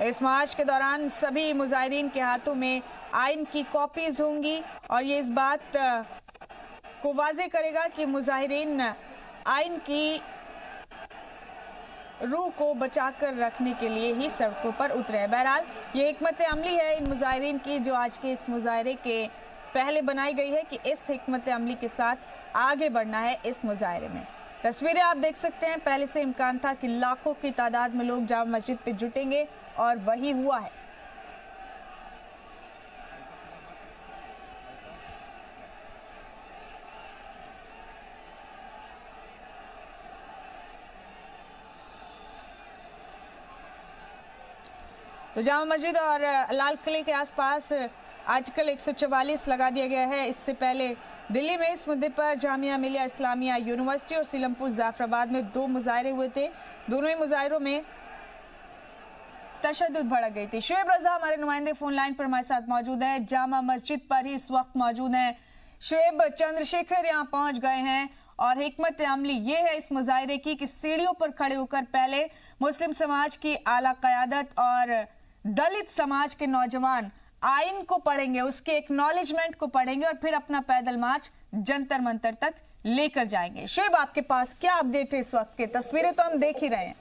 इस मार्च के दौरान सभी मुजाहिरीन के हाथों में आइन की कॉपीज होंगी और ये इस बात को वाजे करेगा कि मुजाहिरीन आइन की रूह को बचाकर रखने के लिए ही सड़कों पर उतरे हैं। बहरहाल ये हिकमत अमली है इन मुजाहिरीन की जो आज के इस मुजाहरे के पहले बनाई गई है कि इस हिकमत अमली के साथ आगे बढ़ना है इस मुजाहरे में। तस्वीरें आप देख सकते हैं, पहले से इम्कान था कि लाखों की तादाद में लोग जामा मस्जिद पे जुटेंगे और वही हुआ है। तो जामा मस्जिद और लाल किले के आसपास आजकल 144 लगा दिया गया है। इससे पहले दिल्ली में इस मुद्दे पर जामिया मिलिया इस्लामिया यूनिवर्सिटी और सीलमपुर जाफराबाद में 2 मुजाहरे हुए थे। दोनों ही मुजाहरों में तशद्दुद भड़क गई थी। शुएब रजा हमारे नुमाइंदे फोन लाइन पर हमारे साथ मौजूद है, जामा मस्जिद पर ही इस वक्त मौजूद हैं। शुएब, चंद्रशेखर यहाँ पहुंच गए हैं और हिकमत अमली ये है इस मुजाहरे की कि सीढ़ियों पर खड़े होकर पहले मुस्लिम समाज की आला क़यादत और दलित समाज के नौजवान आइन को पढ़ेंगे, उसके एक्नॉलेजमेंट को पढ़ेंगे और फिर अपना पैदल मार्च जंतर मंतर तक लेकर जाएंगे। शुएब, आपके पास क्या अपडेट है इस वक्त के? तस्वीरें तो हम देख ही रहे हैं।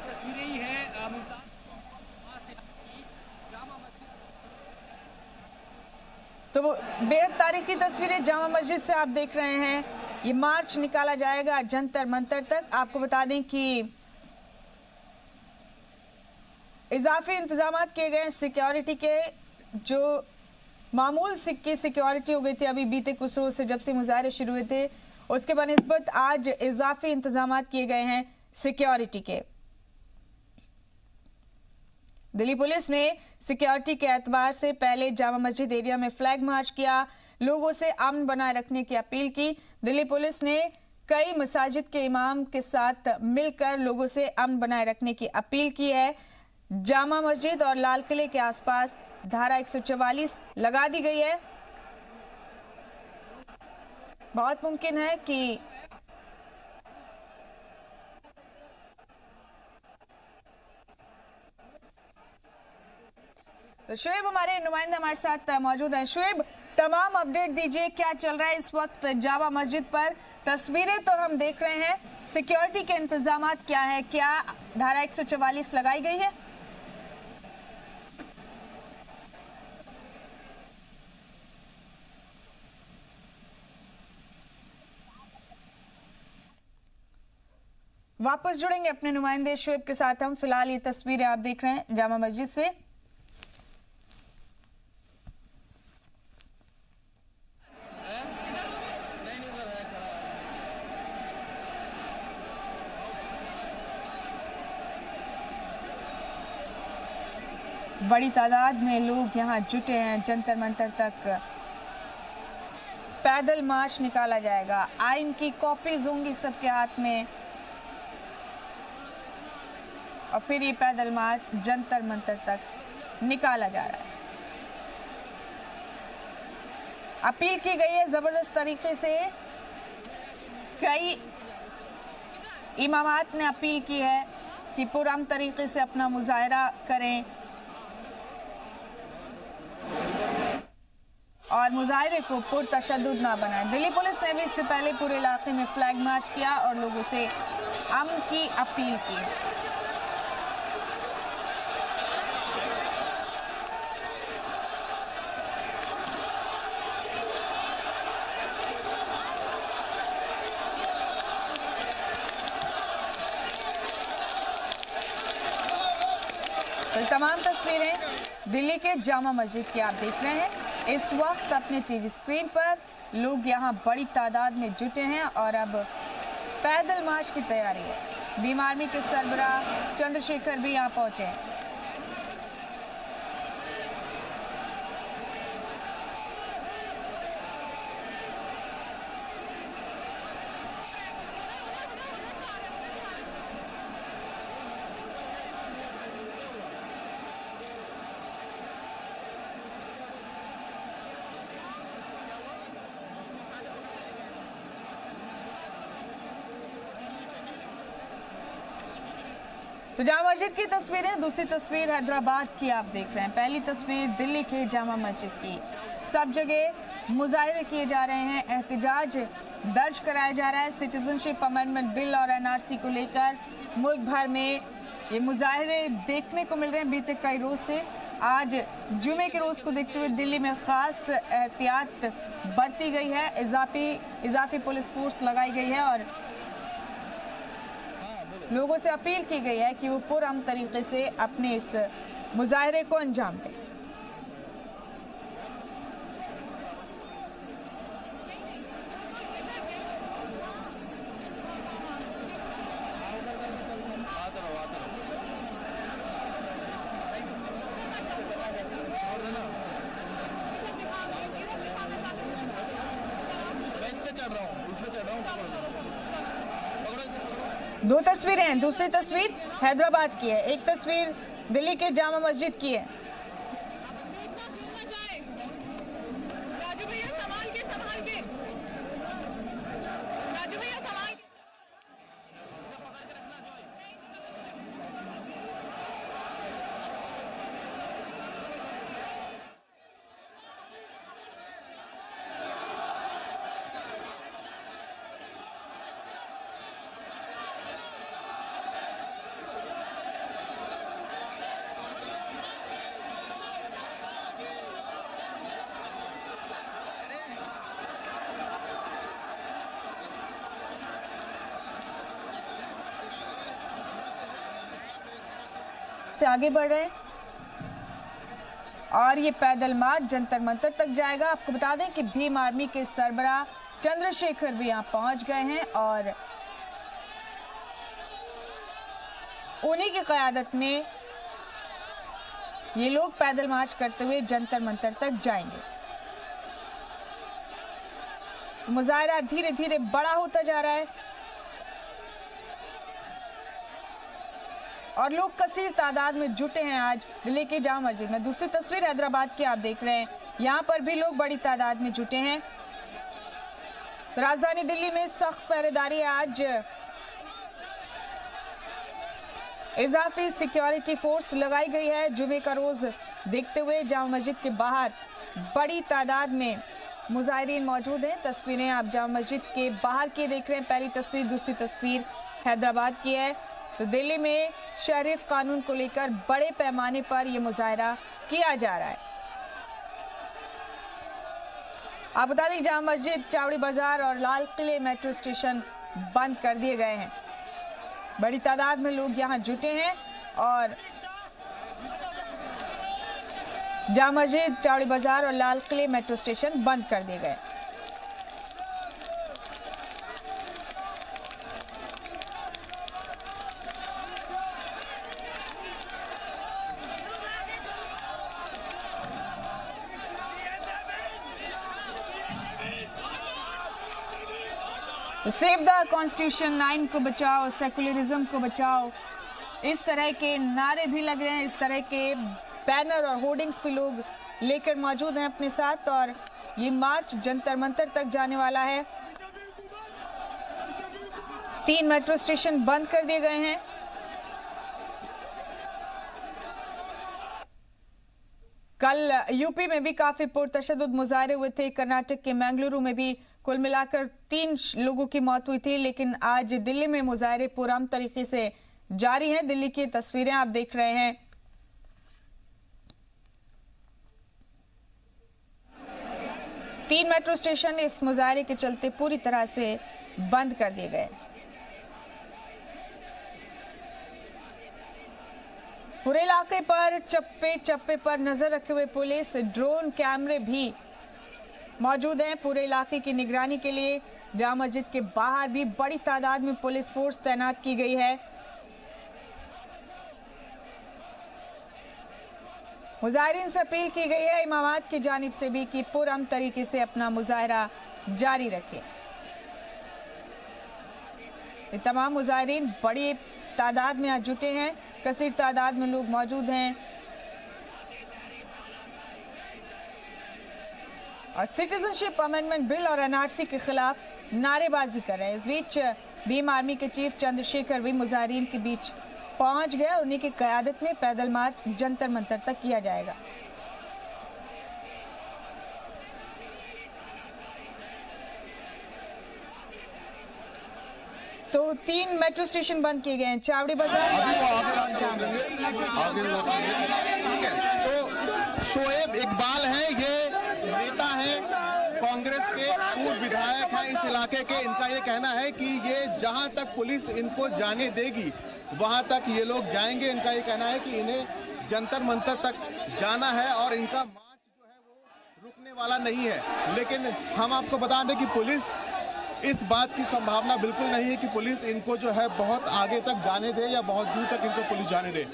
तस्वीरें ही है तो बेहद तारीखी तस्वीरें जामा मस्जिद से आप देख रहे हैं। ये मार्च निकाला जाएगा जंतर मंतर तक। आपको बता दें कि इजाफी इंतजाम किए गए सिक्योरिटी के, जो मामूल की सिक्योरिटी हो गई थी अभी बीते कुछ रोज से जब से मुजाहरे शुरू हुए थे, उसके बनिस्बत आज इजाफी इंतजाम किए गए हैं सिक्योरिटी के। दिल्ली पुलिस ने सिक्योरिटी के एतबार से पहले जामा मस्जिद एरिया में फ्लैग मार्च किया, लोगों से अमन बनाए रखने की अपील की। दिल्ली पुलिस ने कई मसाजिद के इमाम के साथ मिलकर लोगों से अमन बनाए रखने की अपील की है। जामा मस्जिद और लाल किले के आसपास धारा 144 लगा दी गई है। बहुत मुमकिन है कि तो शुएब हमारे नुमाइंदे हमारे साथ मौजूद हैं। शुएब, तमाम अपडेट दीजिए, क्या चल रहा है इस वक्त जामा मस्जिद पर? तस्वीरें तो हम देख रहे हैं, सिक्योरिटी के इंतजाम क्या है? क्या धारा 144 लगाई गई है? वापस जुड़ेंगे अपने नुमाइंदे शुएब के साथ हम। फिलहाल ये तस्वीरें आप देख रहे हैं जामा मस्जिद से। बड़ी तादाद में लोग यहाँ जुटे हैं। जंतर मंतर तक पैदल मार्च निकाला जाएगा, आइन की कॉपीज होंगी सबके हाथ में और फिर ये पैदल मार्च जंतर मंतर तक निकाला जा रहा है। अपील की गई है जबरदस्त तरीके से, कई इमामात ने अपील की है कि पुरअमन तरीके से अपना मुजाहरा करें और मुजाहरे को पुरतशद्दुद ना बनाएं। दिल्ली पुलिस ने भी इससे पहले पूरे इलाके में फ्लैग मार्च किया और लोगों से अमन की अपील की। तो तमाम तस्वीरें दिल्ली के जामा मस्जिद की आप देख रहे हैं इस वक्त अपने टीवी स्क्रीन पर। लोग यहाँ बड़ी तादाद में जुटे हैं और अब पैदल मार्च की तैयारी है। भीम आर्मी के सरबराह चंद्रशेखर भी यहाँ पहुंचे हैं। तो जामा मस्जिद की तस्वीरें। दूसरी तस्वीर हैदराबाद की आप देख रहे हैं। पहली तस्वीर दिल्ली के जामा मस्जिद की। सब जगह मुजाहिरे किए जा रहे हैं, एहतजाज दर्ज कराया जा रहा है। सिटीजनशिप अमेंडमेंट बिल और एनआरसी को लेकर मुल्क भर में ये मुजाहिरे देखने को मिल रहे हैं बीते कई रोज से। आज जुमे के रोज को देखते हुए दिल्ली में खास एहतियात बरती गई है, इजाफी पुलिस फोर्स लगाई गई है और लोगों से अपील की गई है कि वो पुरअमन तरीके से अपने इस मुजाहिरे को अंजाम दें। दो तस्वीरें हैं। दूसरी तस्वीर हैदराबाद की है, एक तस्वीर दिल्ली के जामा मस्जिद की है। राजू भैया संभाल के राजू भैया संभाल के। से आगे बढ़ रहे हैं और ये पैदल मार्च जंतर मंतर तक जाएगा। आपको बता दें कि भीम आर्मी के सरबराह चंद्रशेखर भी यहां पहुंच गए हैं और उन्हीं की क़यादत में ये लोग पैदल मार्च करते हुए जंतर मंतर तक जाएंगे। तो मुजाहिरा धीरे धीरे बड़ा होता जा रहा है और लोग कसीर तादाद में जुटे हैं आज दिल्ली के जामा मस्जिद में। दूसरी तस्वीर हैदराबाद की आप देख रहे हैं, यहाँ पर भी लोग बड़ी तादाद में जुटे हैं। तो राजधानी दिल्ली में सख्त पहरेदारी आज इजाफी सिक्योरिटी फोर्स लगाई गई है। जुमे का रोज देखते हुए जामा मस्जिद के बाहर बड़ी तादाद में मुजाहिरीन मौजूद हैं। तस्वीरें आप जामा मस्जिद के बाहर की देख रहे हैं, पहली तस्वीर। दूसरी तस्वीर हैदराबाद की है। तो दिल्ली में शहरियत कानून को लेकर बड़े पैमाने पर यह मुजाहिरा किया जा रहा है। आप बता दें जामा मस्जिद, चावड़ी बाजार और लाल किले मेट्रो स्टेशन बंद कर दिए गए हैं। बड़ी तादाद में लोग यहां जुटे हैं और जामा मस्जिद, चावड़ी बाजार और लाल किले मेट्रो स्टेशन बंद कर दिए गए। तो सेव द कॉन्स्टिट्यूशन, 9 को बचाओ, सेकुलरिज्म को बचाओ, इस तरह के नारे भी लग रहे हैं। इस तरह के बैनर और होर्डिंग्स भी लोग लेकर मौजूद हैं अपने साथ और ये मार्च जंतर मंतर तक जाने वाला है। 3 मेट्रो स्टेशन बंद कर दिए गए हैं। कल यूपी में भी काफी पुरतशद्दुद मुजाहिरे हुए थे। कर्नाटक के मैंगलुरु में भी कुल मिलाकर 3 लोगों की मौत हुई थी, लेकिन आज दिल्ली में मुजाहिरे पुरअमन तरीके से जारी हैं। दिल्ली की तस्वीरें आप देख रहे हैं। तीन मेट्रो स्टेशन इस मुजाहिरे के चलते पूरी तरह से बंद कर दिए गए। पूरे इलाके पर चप्पे चप्पे पर नजर रखे हुए पुलिस, ड्रोन कैमरे भी मौजूद हैं पूरे इलाके की निगरानी के लिए। जामा मस्जिद के बाहर भी बड़ी तादाद में पुलिस फोर्स तैनात की गई है। मुजाहिरीन से अपील की गई है इमामात की जानिब से भी कि पुरअमन तरीके से अपना मुजाहिरा जारी रखें। ये तमाम मुजाहिरीन बड़ी तादाद में आज जुटे हैं, कसीर तादाद में लोग मौजूद हैं और सिटीजनशिप अमेंडमेंट बिल और एनआरसी के खिलाफ नारेबाजी कर रहे हैं। इस बीच भीम आर्मी के चीफ चंद्रशेखर भी मुजाहिरीन के बीच पहुंच गए और उन्हीं की क़यादत में पैदल मार्च जंतर मंतर तक किया जाएगा। तो 3 मेट्रो स्टेशन बंद किए गए हैं, चावड़ी बाजार। तो शोएब इकबाल है, ये नेता है कांग्रेस के, पूर्व विधायक हैं इस इलाके के। इनका ये कहना है कि ये जहां तक पुलिस इनको जाने देगी वहां तक ये लोग जाएंगे। इनका ये कहना है कि इन्हें जंतर मंतर तक जाना है और इनका मार्च जो है वो रुकने वाला नहीं है। लेकिन हम आपको बता दें कि पुलिस, इस बात की संभावना बिल्कुल नहीं है कि पुलिस इनको जो है बहुत आगे तक जाने दे या बहुत दूर तक इनको पुलिस जाने दे।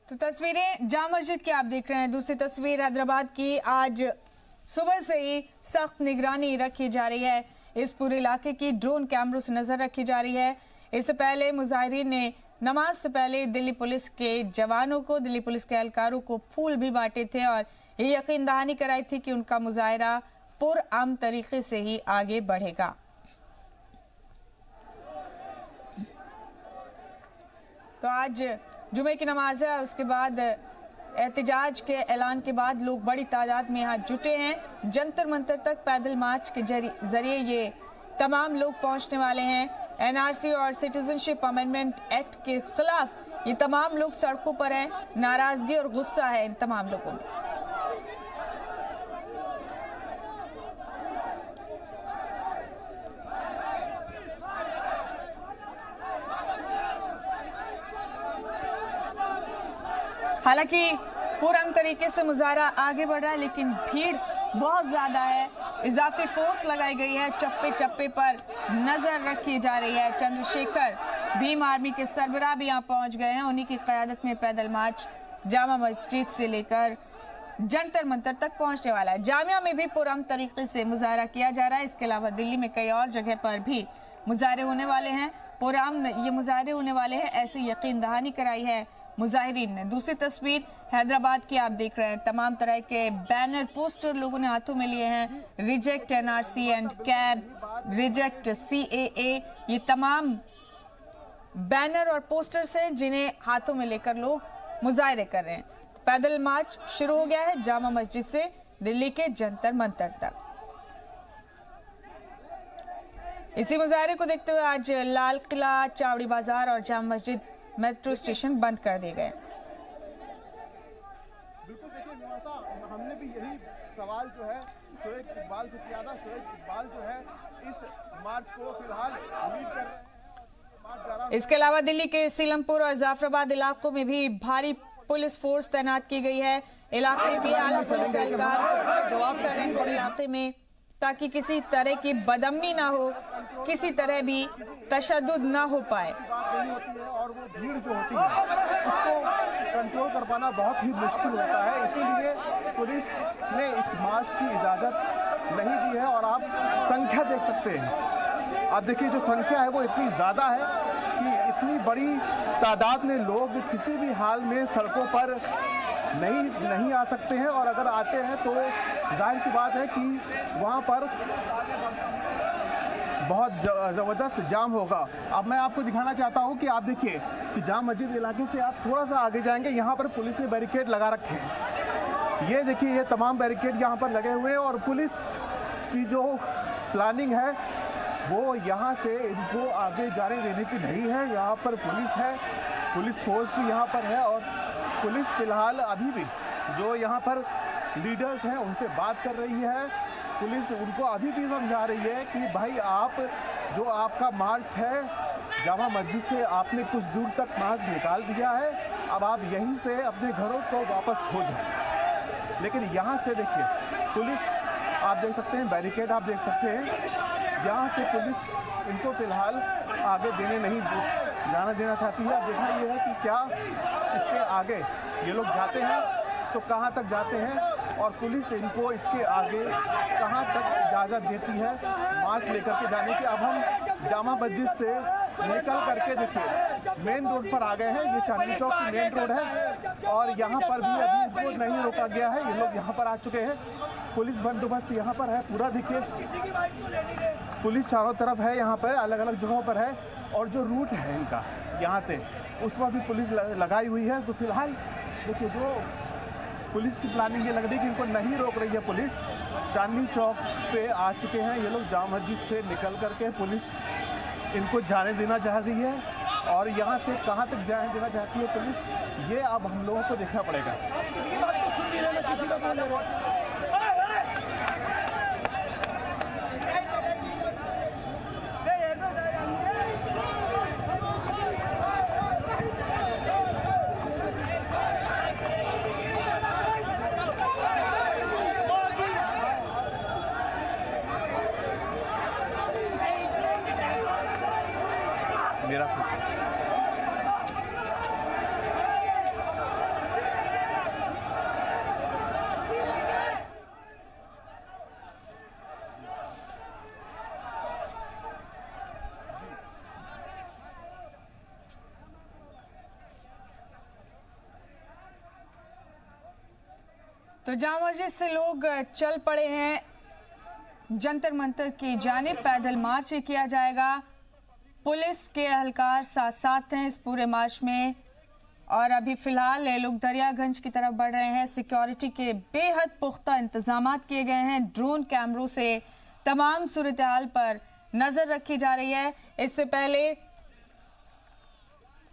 तो तस्वीरें जामा मस्जिद की आप देख रहे हैं। दूसरी तस्वीर हैदराबाद की। आज सुबह से ही सख्त निगरानी रखी जा रही है। इस पूरे इलाके की ड्रोन कैमरों से नजर रखी जा रही है। इससे पहले मुजाहिरीन ने नमाज से पहले दिल्ली पुलिस के जवानों को, दिल्ली पुलिस के एहलकारों को फूल भी बांटे थे और ये यकीन दहानी कराई थी कि उनका मुजाहिरा पुरअमन तरीके से ही आगे बढ़ेगा। तो आज जुमे की नमाज है, उसके बाद एहतजाज के ऐलान के बाद लोग बड़ी तादाद में यहाँ जुटे हैं। जंतर मंतर तक पैदल मार्च के जरिए ये तमाम लोग पहुंचने वाले हैं। एनआरसी और सिटीजनशिप अमेंडमेंट एक्ट के खिलाफ ये तमाम लोग सड़कों पर हैं। नाराजगी और गुस्सा है इन तमाम लोगों में। हालांकि पुरअमन तरीके से मुजाहरा आगे बढ़ रहा है, लेकिन भीड़ बहुत ज्यादा है। इजाफी फोर्स लगाई गई है, चप्पे चप्पे पर नजर रखी जा रही है। चंद्रशेखर भीम आर्मी के सरबराह भी यहाँ पहुंच गए हैं। उन्हीं की क़यादत में पैदल मार्च जामा मस्जिद से लेकर जंतर मंतर तक पहुंचने वाला है। जामिया में भी पुरअमन तरीके से मुजाहरा किया जा रहा है। इसके अलावा दिल्ली में कई और जगह पर भी मुजाहरे होने वाले हैं। पुरअमन ये मुजाहरे होने वाले हैं, ऐसी यकीन दहानी कराई है मुजाहिरीन ने। दूसरी तस्वीर हैदराबाद की आप देख रहे हैं। तमाम तरह के बैनर, पोस्टर लोगों ने हाथों में लिए हैं। Reject NRC and cab, reject CAA, ये तमाम बैनर और पोस्टर्स हैं जिन्हें हाथों में लेकर लोग मुजाहरे कर रहे हैं। पैदल मार्च शुरू हो गया है जामा मस्जिद से दिल्ली के जंतर मंतर तक। इसी मुजाहरे को देखते हुए आज लाल किला, चावड़ी बाजार और जामा मस्जिद मेट्रो स्टेशन बंद कर दिए गए। बिल्कुल, देखिए निवासा, हमने भी यही सवाल जो है शोएब इकबाल से किया था। शोएब इकबाल जो है इस मार्च को फिलहाल लीड कर रहे हैं। इसके अलावा दिल्ली के सीलमपुर और जाफराबाद इलाकों में भी भारी पुलिस फोर्स तैनात की गई है। इलाके के आला पुलिस एहलकार जवाब कर रहे हैं पूरे इलाके में, ताकि किसी तरह की बदअमनी ना हो, किसी तरह भी तशद्दुद ना हो पाए। और वो भीड़ जो होती है उसको कंट्रोल कर पाना बहुत ही मुश्किल होता है। इसीलिए पुलिस ने इस मार्च की इजाज़त नहीं दी है। और आप संख्या देख सकते हैं, आप देखिए जो संख्या है वो इतनी ज़्यादा है कि इतनी बड़ी तादाद में लोग किसी भी हाल में सड़कों पर नहीं आ सकते हैं। और अगर आते हैं तो जाहिर सी बात है कि वहाँ पर बहुत ज़बरदस्त जाम होगा। अब मैं आपको दिखाना चाहता हूँ कि आप देखिए कि जामा मस्जिद इलाके से आप थोड़ा सा आगे जाएंगे, यहाँ पर पुलिस ने बैरिकेड लगा रखे हैं। ये देखिए, ये तमाम बैरिकेड यहाँ पर लगे हुए हैं और पुलिस की जो प्लानिंग है वो यहाँ से इनको आगे जाने देने की नहीं है। यहाँ पर पुलिस है, पुलिस फोर्स भी यहाँ पर है और पुलिस फिलहाल अभी भी जो यहाँ पर लीडर्स हैं उनसे बात कर रही है। पुलिस उनको अभी भी समझा रही है कि भाई आप जो आपका मार्च है जामा मस्जिद से आपने कुछ दूर तक मार्च निकाल दिया है, अब आप यहीं से अपने घरों को वापस हो जाए। लेकिन यहाँ से देखिए पुलिस, आप देख सकते हैं बैरिकेड, आप देख सकते हैं यहाँ से पुलिस इनको फिलहाल आगे जाना देना चाहती है। अब देखना ये है कि क्या इसके आगे ये लोग जाते हैं तो कहाँ तक जाते हैं और पुलिस इनको इसके आगे कहाँ तक इजाज़त देती है मार्च लेकर के जाने की। अब हम जामा मस्जिद से निकल करके देखिए मेन रोड पर आ गए हैं। ये चांदनी चौक की मेन रोड है और यहाँ पर भी अभी इनको नहीं रोका गया है। ये लोग यहाँ पर आ चुके हैं। पुलिस बंदोबस्त यहाँ पर है पूरा। देखिए पुलिस चारों तरफ है, यहाँ पर अलग अलग जगहों पर है और जो रूट है इनका यहाँ से उस पर भी पुलिस लगाई हुई है। तो फिलहाल देखिए जो पुलिस की प्लानिंग ये लग रही है कि इनको नहीं रोक रही है पुलिस। चांदनी चौक पे आ चुके हैं ये लोग, जामा मस्जिद से निकल करके पुलिस इनको जाने देना चाह रही है और यहाँ से कहाँ तक जाने देना चाहती है पुलिस, ये अब हम लोगों को देखना पड़ेगा। मेरा तो जामा मस्जिद से लोग चल पड़े हैं जंतर मंतर की जानिब। पैदल मार्च किया जाएगा। पुलिस के एहलकार साथ साथ हैं इस पूरे मार्च में और अभी फिलहाल ये लोग दरियागंज की तरफ बढ़ रहे हैं। सिक्योरिटी के बेहद पुख्ता इंतजाम किए गए हैं। ड्रोन कैमरों से तमाम सूरत हाल पर नजर रखी जा रही है। इससे पहले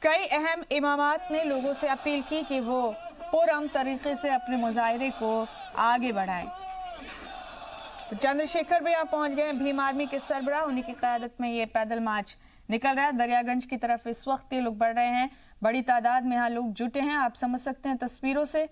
कई अहम इमामात ने लोगों से अपील की कि वो पुरअमन तरीके से अपने मुजाहरे को आगे बढ़ाएं। तो चंद्रशेखर भी यहाँ पहुंच गए। भीम आर्मी के सरबराह, उन्हीं की क़यादत में ये पैदल मार्च निकल रहा है। दरियागंज की तरफ इस वक्त ये लोग बढ़ रहे हैं। बड़ी तादाद में यहाँ लोग जुटे हैं, आप समझ सकते हैं तस्वीरों से।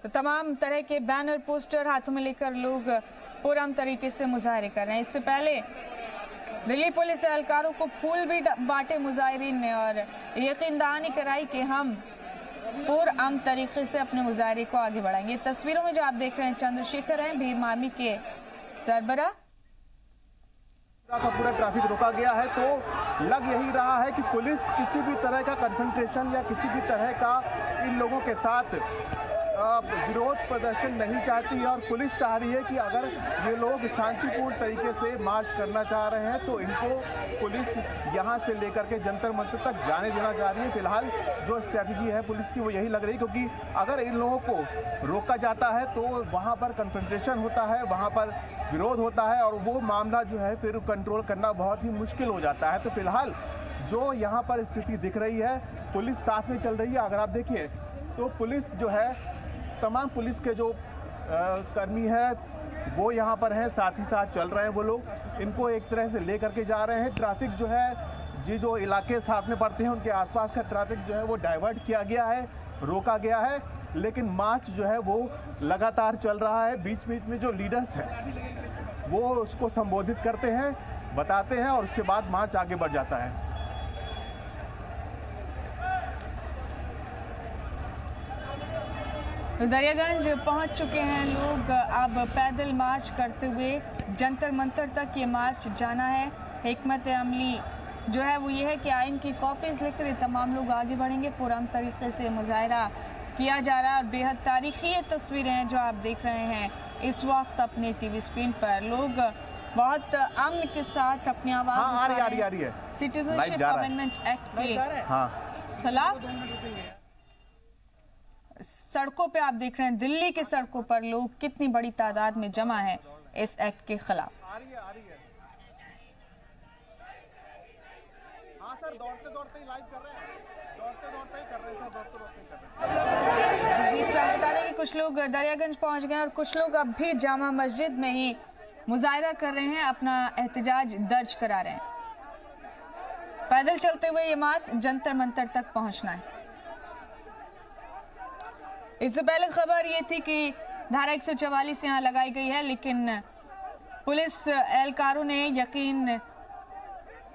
तो तमाम तरह के बैनर पोस्टर हाथों में लेकर लोग पुरअमन तरीके से मुजाहरे कर रहे हैं। इससे पहले दिल्ली पुलिस एहलकारों को फूल भी बांटे मुजाहिरीन ने और यकीन दहानी कराई कि हम पुरअमन तरीके से अपने मुजाहरे को आगे बढ़ाएंगे। तस्वीरों में जो आप देख रहे हैं चंद्रशेखर हैं, भीम आर्मी के सरबराह। पूरा ट्रैफिक रोका गया है। तो लग यही रहा है कि पुलिस किसी भी तरह का कंसंट्रेशन या किसी भी तरह का इन लोगों के साथ विरोध प्रदर्शन नहीं चाहती है और पुलिस चाह रही है कि अगर ये लोग शांतिपूर्ण तरीके से मार्च करना चाह रहे हैं तो इनको पुलिस यहाँ से लेकर के जंतर मंतर तक जाने देना चाह रही है। फिलहाल जो स्ट्रैटेजी है पुलिस की वो यही लग रही है, क्योंकि अगर इन लोगों को रोका जाता है तो वहाँ पर कन्फ्रंटेशन होता है, वहाँ पर विरोध होता है और वो मामला जो है फिर कंट्रोल करना बहुत ही मुश्किल हो जाता है। तो फिलहाल जो यहाँ पर स्थिति दिख रही है, पुलिस साथ में चल रही है। अगर आप देखिए तो पुलिस जो है, तमाम पुलिस के जो कर्मी है वो यहाँ पर हैं, साथ ही साथ चल रहे हैं वो लोग। इनको एक तरह से ले करके जा रहे हैं। ट्रैफिक जो है जी जो इलाके साथ में पड़ते हैं उनके आसपास का ट्रैफिक जो है वो डाइवर्ट किया गया है, रोका गया है, लेकिन मार्च जो है वो लगातार चल रहा है। बीच बीच में जो लीडर्स हैं वो उसको संबोधित करते हैं, बताते हैं और उसके बाद मार्च आगे बढ़ जाता है। दरियागंज पहुंच चुके हैं लोग। अब पैदल मार्च करते हुए जंतर मंतर तक ये मार्च जाना है। हिकमत अमली जो है वो ये है कि आइन की कॉपीज लेकर तमाम लोग आगे बढ़ेंगे। पुरअमन तरीके से मुजाहरा किया जा रहा है और बेहद तारीखी ये तस्वीरें हैं जो आप देख रहे हैं इस वक्त अपने टीवी स्क्रीन पर। लोग बहुत अमन के साथ अपनी आवाज आ रही है सिटीजनशिप अमेंडमेंट एक्ट के खिलाफ सड़कों पे आप देख रहे हैं। दिल्ली की सड़कों पर लोग कितनी बड़ी तादाद में जमा है इस एक्ट के खिलाफ। हाँ सर, दौड़ते ही लाइव कर रहे हैं, दौड़ते ही कर रहे हैं। इस बीच आप बता दें कि कुछ लोग दरियागंज पहुंच गए और कुछ लोग अब भी जामा मस्जिद में ही मुजाहरा कर रहे हैं, अपना एहतजाज दर्ज करा रहे हैं। पैदल चलते हुए ये मार्च जंतर मंतर तक पहुंचना है। इससे पहले खबर ये थी कि धारा 144 यहाँ लगाई गई है, लेकिन पुलिस एहलकारों ने यकीन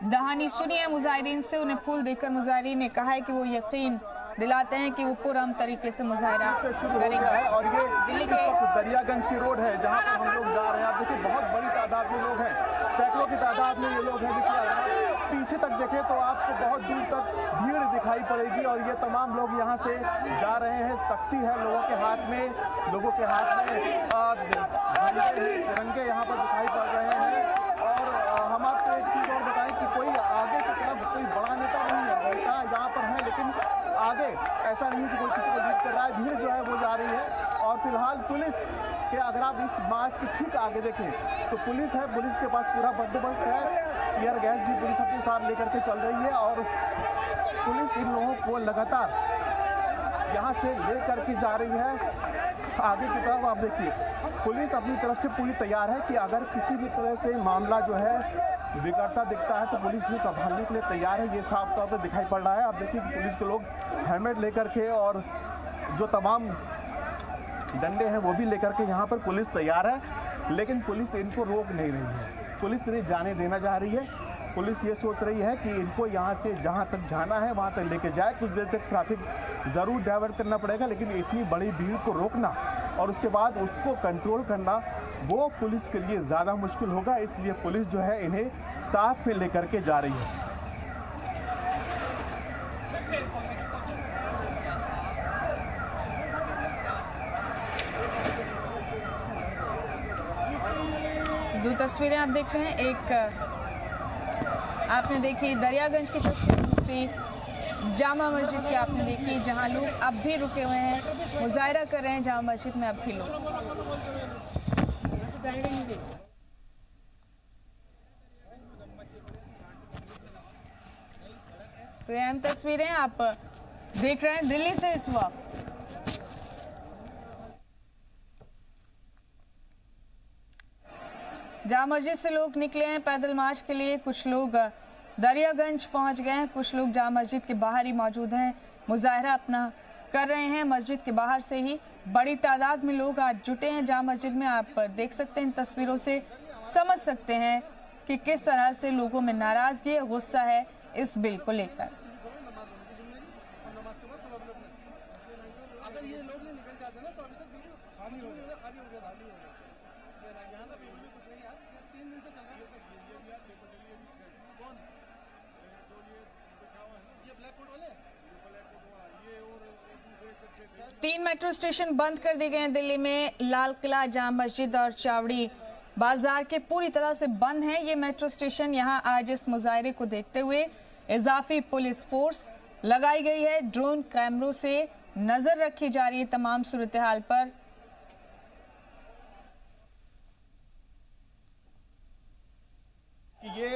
दहानी सुनी है मुजाहिरीन से। उन्हें फूल देकर मुजाहिरीन ने कहा है कि वो यकीन दिलाते हैं कि वो पुरअमन तरीके से मुजाहिरा करेंगे। और ये दिल्ली के दरियागंज की रोड है जहाँ पर हम लोग जा रहे हैं। आप देखिए बहुत बड़ी तादाद में लोग हैं, सैकड़ों की तादाद में ये लोग हैं। देखिए पीछे तक देखें तो आपको बहुत दूर तक भीड़ दिखाई पड़ेगी और ये तमाम लोग यहाँ से जा रहे हैं। तख्ती है लोगों के हाथ में तिरंगे यहाँ पर दिखाई पड़ रहे हैं। और हम आपको एक चीज़ और बताएं कि कोई आगे की तरफ कोई बड़ा नेता नहीं है, नेता यहाँ पर है लेकिन आगे ऐसा नहीं कि कोई किसी को लीड कर रहा है। भीड़ जो है वो जा रही है और फिलहाल पुलिस के अगर आप इस मार्च के ठीक आगे देखें तो पुलिस है, पुलिस के पास पूरा बंदोबस्त है। टीयर गैस भी पुलिस अपने साथ लेकर के चल रही है और पुलिस इन लोगों को लगातार यहाँ से ले करके जा रही है आगे की तरफ। आप देखिए पुलिस अपनी तरफ से पूरी तैयार है कि अगर किसी भी तरह से मामला जो है बिगड़ता दिखता है तो पुलिस भी संभालने के लिए तैयार है। ये साफ तौर पर दिखाई पड़ रहा है। आप देखिए पुलिस के लोग हेलमेट लेकर के और जो तमाम डंडे हैं वो भी लेकर के यहाँ पर पुलिस तैयार है, लेकिन पुलिस इनको रोक नहीं रही है। पुलिस इन्हें जाने देना चाह रही है। पुलिस ये सोच रही है कि इनको यहाँ से जहाँ तक जाना है वहाँ तक लेके जाए। कुछ देर तक ट्रैफिक ज़रूर डाइवर्ट करना पड़ेगा, लेकिन इतनी बड़ी भीड़ को रोकना और उसके बाद उसको कंट्रोल करना वो पुलिस के लिए ज़्यादा मुश्किल होगा। इसलिए पुलिस जो है इन्हें साथ में लेकर के जा रही है। दो तस्वीरें आप देख रहे हैं, एक आपने देखी दरियागंज की तस्वीर, दूसरी जामा मस्जिद की आपने देखी जहां लोग अब भी रुके हुए हैं, मुजाहिरा कर रहे हैं जामा मस्जिद में अब भी लोग। तो ये अहम तस्वीरें आप देख रहे हैं दिल्ली से इस वक्त। जामा मस्जिद से लोग निकले हैं पैदल मार्च के लिए। कुछ लोग दरियागंज पहुंच गए हैं, कुछ लोग जामा मस्जिद के बाहर ही मौजूद हैं, मुजाहिरा अपना कर रहे हैं। मस्जिद के बाहर से ही बड़ी तादाद में लोग आज जुटे हैं जामा मस्जिद में। आप देख सकते हैं, इन तस्वीरों से समझ सकते हैं कि किस तरह से लोगों में नाराजगी, गुस्सा है इस बिल को लेकर। तीन मेट्रो स्टेशन बंद कर दिए गए हैं दिल्ली में। लाल किला, जामा मस्जिद और चावड़ी बाजार के पूरी तरह से बंद हैं ये मेट्रो स्टेशन। यहां आज इस मुजाहिरे को देखते हुए इजाफी पुलिस फोर्स लगाई गई है। ड्रोन कैमरों से नजर रखी जा रही है तमाम सूरत हाल पर। ये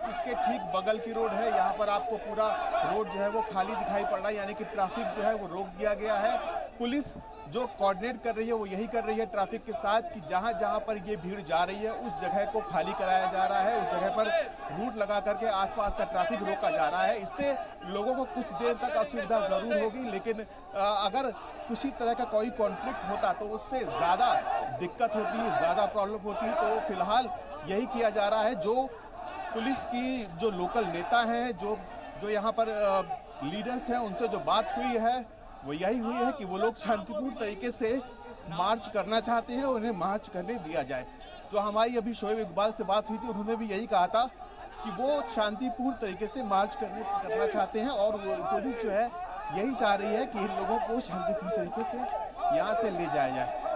इसके ठीक बगल की रोड है, यहाँ पर आपको पूरा रोड जो है वो खाली दिखाई पड़ रहा है, यानी कि ट्रैफिक जो है वो रोक दिया गया है। पुलिस जो कोऑर्डिनेट कर रही है वो यही कर रही है ट्रैफिक के साथ कि जहाँ जहाँ पर ये भीड़ जा रही है उस जगह को खाली कराया जा रहा है, उस जगह पर रूट लगा करके आसपास का ट्रैफिक रोका जा रहा है। इससे लोगों को कुछ देर तक असुविधा ज़रूर होगी, लेकिन अगर किसी तरह का कोई कॉन्फ्लिक्ट होता तो उससे ज़्यादा दिक्कत होती, ज़्यादा प्रॉब्लम होती। तो फिलहाल यही किया जा रहा है। जो पुलिस की जो लोकल नेता हैं, जो यहाँ पर लीडर्स हैं, उनसे जो बात हुई है वो यही हुई है कि वो लोग शांतिपूर्ण तरीके से मार्च करना चाहते हैं, उन्हें मार्च करने दिया जाए। जो हमारी अभी शोएब इकबाल से बात हुई थी, उन्होंने भी यही कहा था कि वो शांतिपूर्ण तरीके से मार्च करना चाहते हैं और पुलिस जो है यही चाह रही है कि इन लोगों को शांतिपूर्ण तरीके से यहाँ से ले जाया जाए।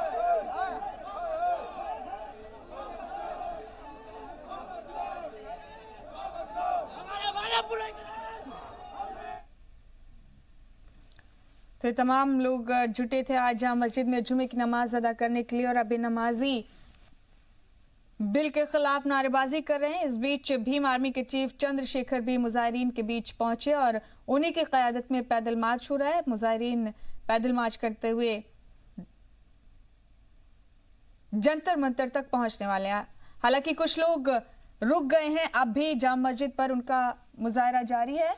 तो तमाम लोग जुटे थे आज जामा मस्जिद में जुमे की नमाज अदा करने के लिए और अभी नमाजी बिल के खिलाफ नारेबाजी कर रहे हैं। इस बीच भीम आर्मी के चीफ चंद्रशेखर भी मुजाहिरीन के बीच पहुंचे और उन्हीं की क़यादत में पैदल मार्च हो रहा है। मुजाहिरीन पैदल मार्च करते हुए जंतर मंतर तक पहुंचने वाले हैं। हालांकि कुछ लोग रुक गए हैं, अब भी जामा मस्जिद पर उनका मुजाहिरा जारी है।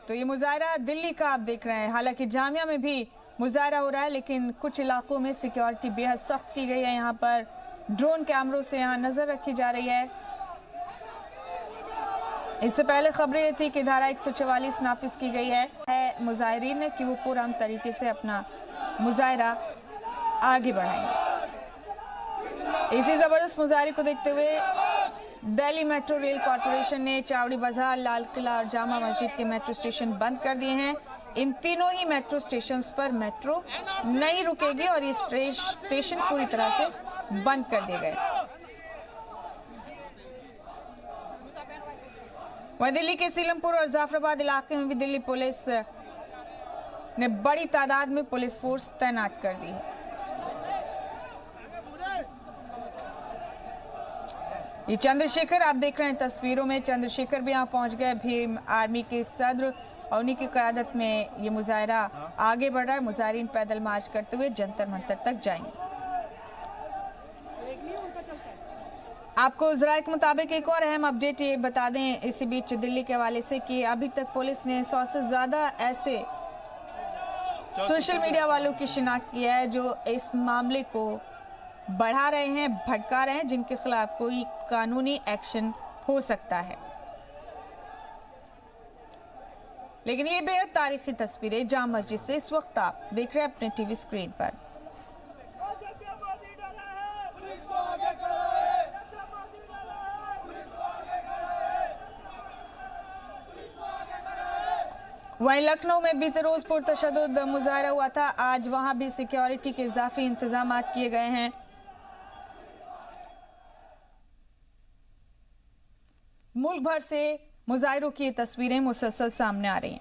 तो ये मुजाहरा दिल्ली का आप देख रहे हैं। हालांकि जामिया में भी मुजाहरा हो रहा है, लेकिन कुछ इलाकों में सिक्योरिटी बेहद सख्त की गई है। यहाँ पर ड्रोन कैमरों से यहाँ नजर रखी जा रही है। इससे पहले खबरें ये थी कि धारा 144 नाफिज की गई है मुजाहिरीन ने कि वो पुरअमन तरीके से अपना मुजाहरा आगे बढ़ाएंगे। इसी जबरदस्त मुजाहरे को देखते हुए दिल्ली मेट्रो रेल कॉरपोरेशन ने चावड़ी बाजार, लाल किला और जामा मस्जिद के मेट्रो स्टेशन बंद कर दिए हैं। इन तीनों ही मेट्रो स्टेशंस पर मेट्रो नहीं रुकेगी और ये स्टेशन पूरी तरह से बंद कर दिए गए। वहीं दिल्ली के सीलमपुर और जाफराबाद इलाके में भी दिल्ली पुलिस ने बड़ी तादाद में पुलिस फोर्स तैनात कर दी है। ये चंद्रशेखर आप देख रहे हैं तस्वीरों में, चंद्रशेखर भी यहाँ पहुंच गए। भीम आर्मी के सदर और उन्हीं की क़यादत में ये मुजाहरा आगे बढ़ रहा है। मुजाहिरीन पैदल मार्च करते हुए जंतर मंतर तक जाएंगे। आपको ज़राए के मुताबिक एक और अहम अपडेट ये बता दें इसी बीच दिल्ली के हवाले से कि अभी तक पुलिस ने 100 से ज़्यादा ऐसे सोशल मीडिया वालों की शिनाख्त की है जो इस मामले को बढ़ा रहे हैं, भड़का रहे हैं, जिनके खिलाफ कोई कानूनी एक्शन हो सकता है। लेकिन ये बेहद तारीखी तस्वीरें जामा मस्जिद से इस वक्त आप देख रहे हैं अपने टीवी स्क्रीन पर। वहीं लखनऊ में बीते रोज पुरतशद्दुद मुजाहरा हुआ था। आज वहां भी सिक्योरिटी के इजाफी इंतजाम किए गए हैं। मुल्क भर से मुजाहिरों की तस्वीरें मुसलसल सामने आ रही हैं।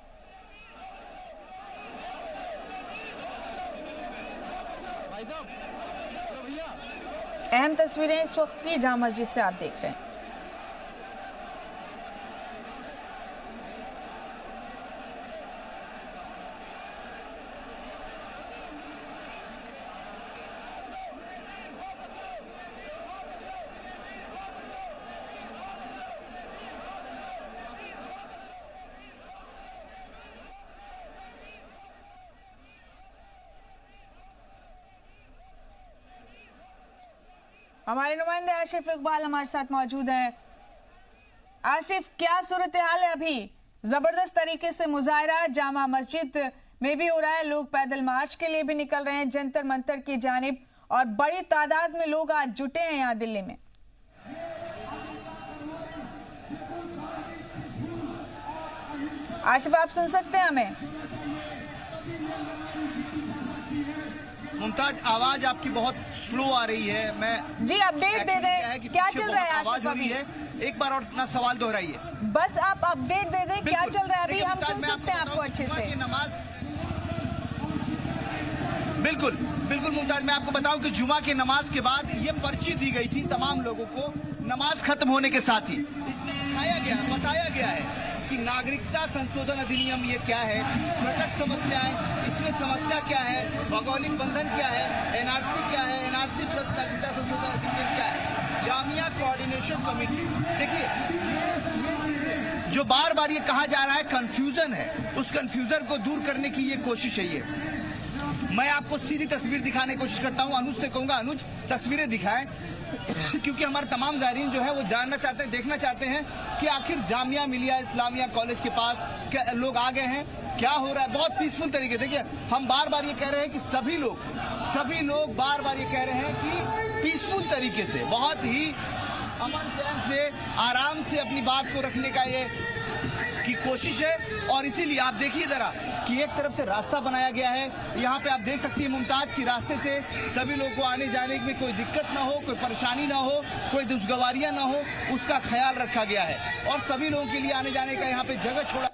अहम तस्वीरें इस वक्त की जामा मस्जिद से आप देख रहे हैं। हमारे नुमाइंदे आसिफ इकबाल हमारे साथ मौजूद हैं। आसिफ, क्या सूरत हाल है? अभी जबरदस्त तरीके से मुजाहरा जामा मस्जिद में भी हो रहा है, लोग पैदल मार्च के लिए भी निकल रहे हैं जंतर मंतर की जानिब, और बड़ी तादाद में लोग आज जुटे हैं यहाँ दिल्ली में। आसिफ, आप सुन सकते हैं हमें? मुमताज, आवाज आपकी बहुत स्लो आ रही है। मैं जी अपडेट दे दें, क्या चल रहा है आसिफ अभी? एक बार और अपना सवाल दोहराइए। बस आप अपडेट दे दें, क्या चल रहा है अभी? हम सुन सकते हैं आपको अच्छे से। नमाज बिल्कुल बिल्कुल मुमताज, मैं आपको बताऊं कि जुमा की नमाज के बाद ये पर्ची दी गई थी तमाम लोगों को। नमाज खत्म होने के साथ ही इसमें बताया गया है कि नागरिकता संशोधन अधिनियम ये क्या है, प्रकट समस्याएं, इसमें समस्या क्या है, भौगोलिक बंधन क्या है, एनआरसी क्या है, एनआरसी प्लस नागरिकता संशोधन अधिनियम क्या है, जामिया कोऑर्डिनेशन कमेटी। देखिए, जो बार बार ये कहा जा रहा है कंफ्यूजन है, उस कंफ्यूजन को दूर करने की ये कोशिश है। ये मैं आपको सीधी तस्वीर दिखाने की कोशिश करता हूँ। अनुज से कहूंगा, अनुज तस्वीरें दिखाएं, क्योंकि हमारे तमाम ज़ायरीन जो है वो जानना चाहते हैं, देखना चाहते हैं कि आखिर जामिया मिलिया इस्लामिया कॉलेज के पास क्या लोग आ गए हैं, क्या हो रहा है। बहुत पीसफुल तरीके। देखिए, हम बार बार ये कह रहे हैं कि सभी लोग बार बार ये कह रहे हैं कि पीसफुल तरीके से, बहुत ही अमन चैन से, आराम से अपनी बात को रखने का ये की कोशिश है। और इसीलिए आप देखिए जरा कि एक तरफ से रास्ता बनाया गया है। यहाँ पे आप देख सकती हैं मुमताज की रास्ते से सभी लोगों को आने जाने में कोई दिक्कत ना हो, कोई परेशानी ना हो, कोई दुश्वारियां ना हो, उसका ख्याल रखा गया है। और सभी लोगों के लिए आने जाने का यहाँ पे जगह छोड़ा,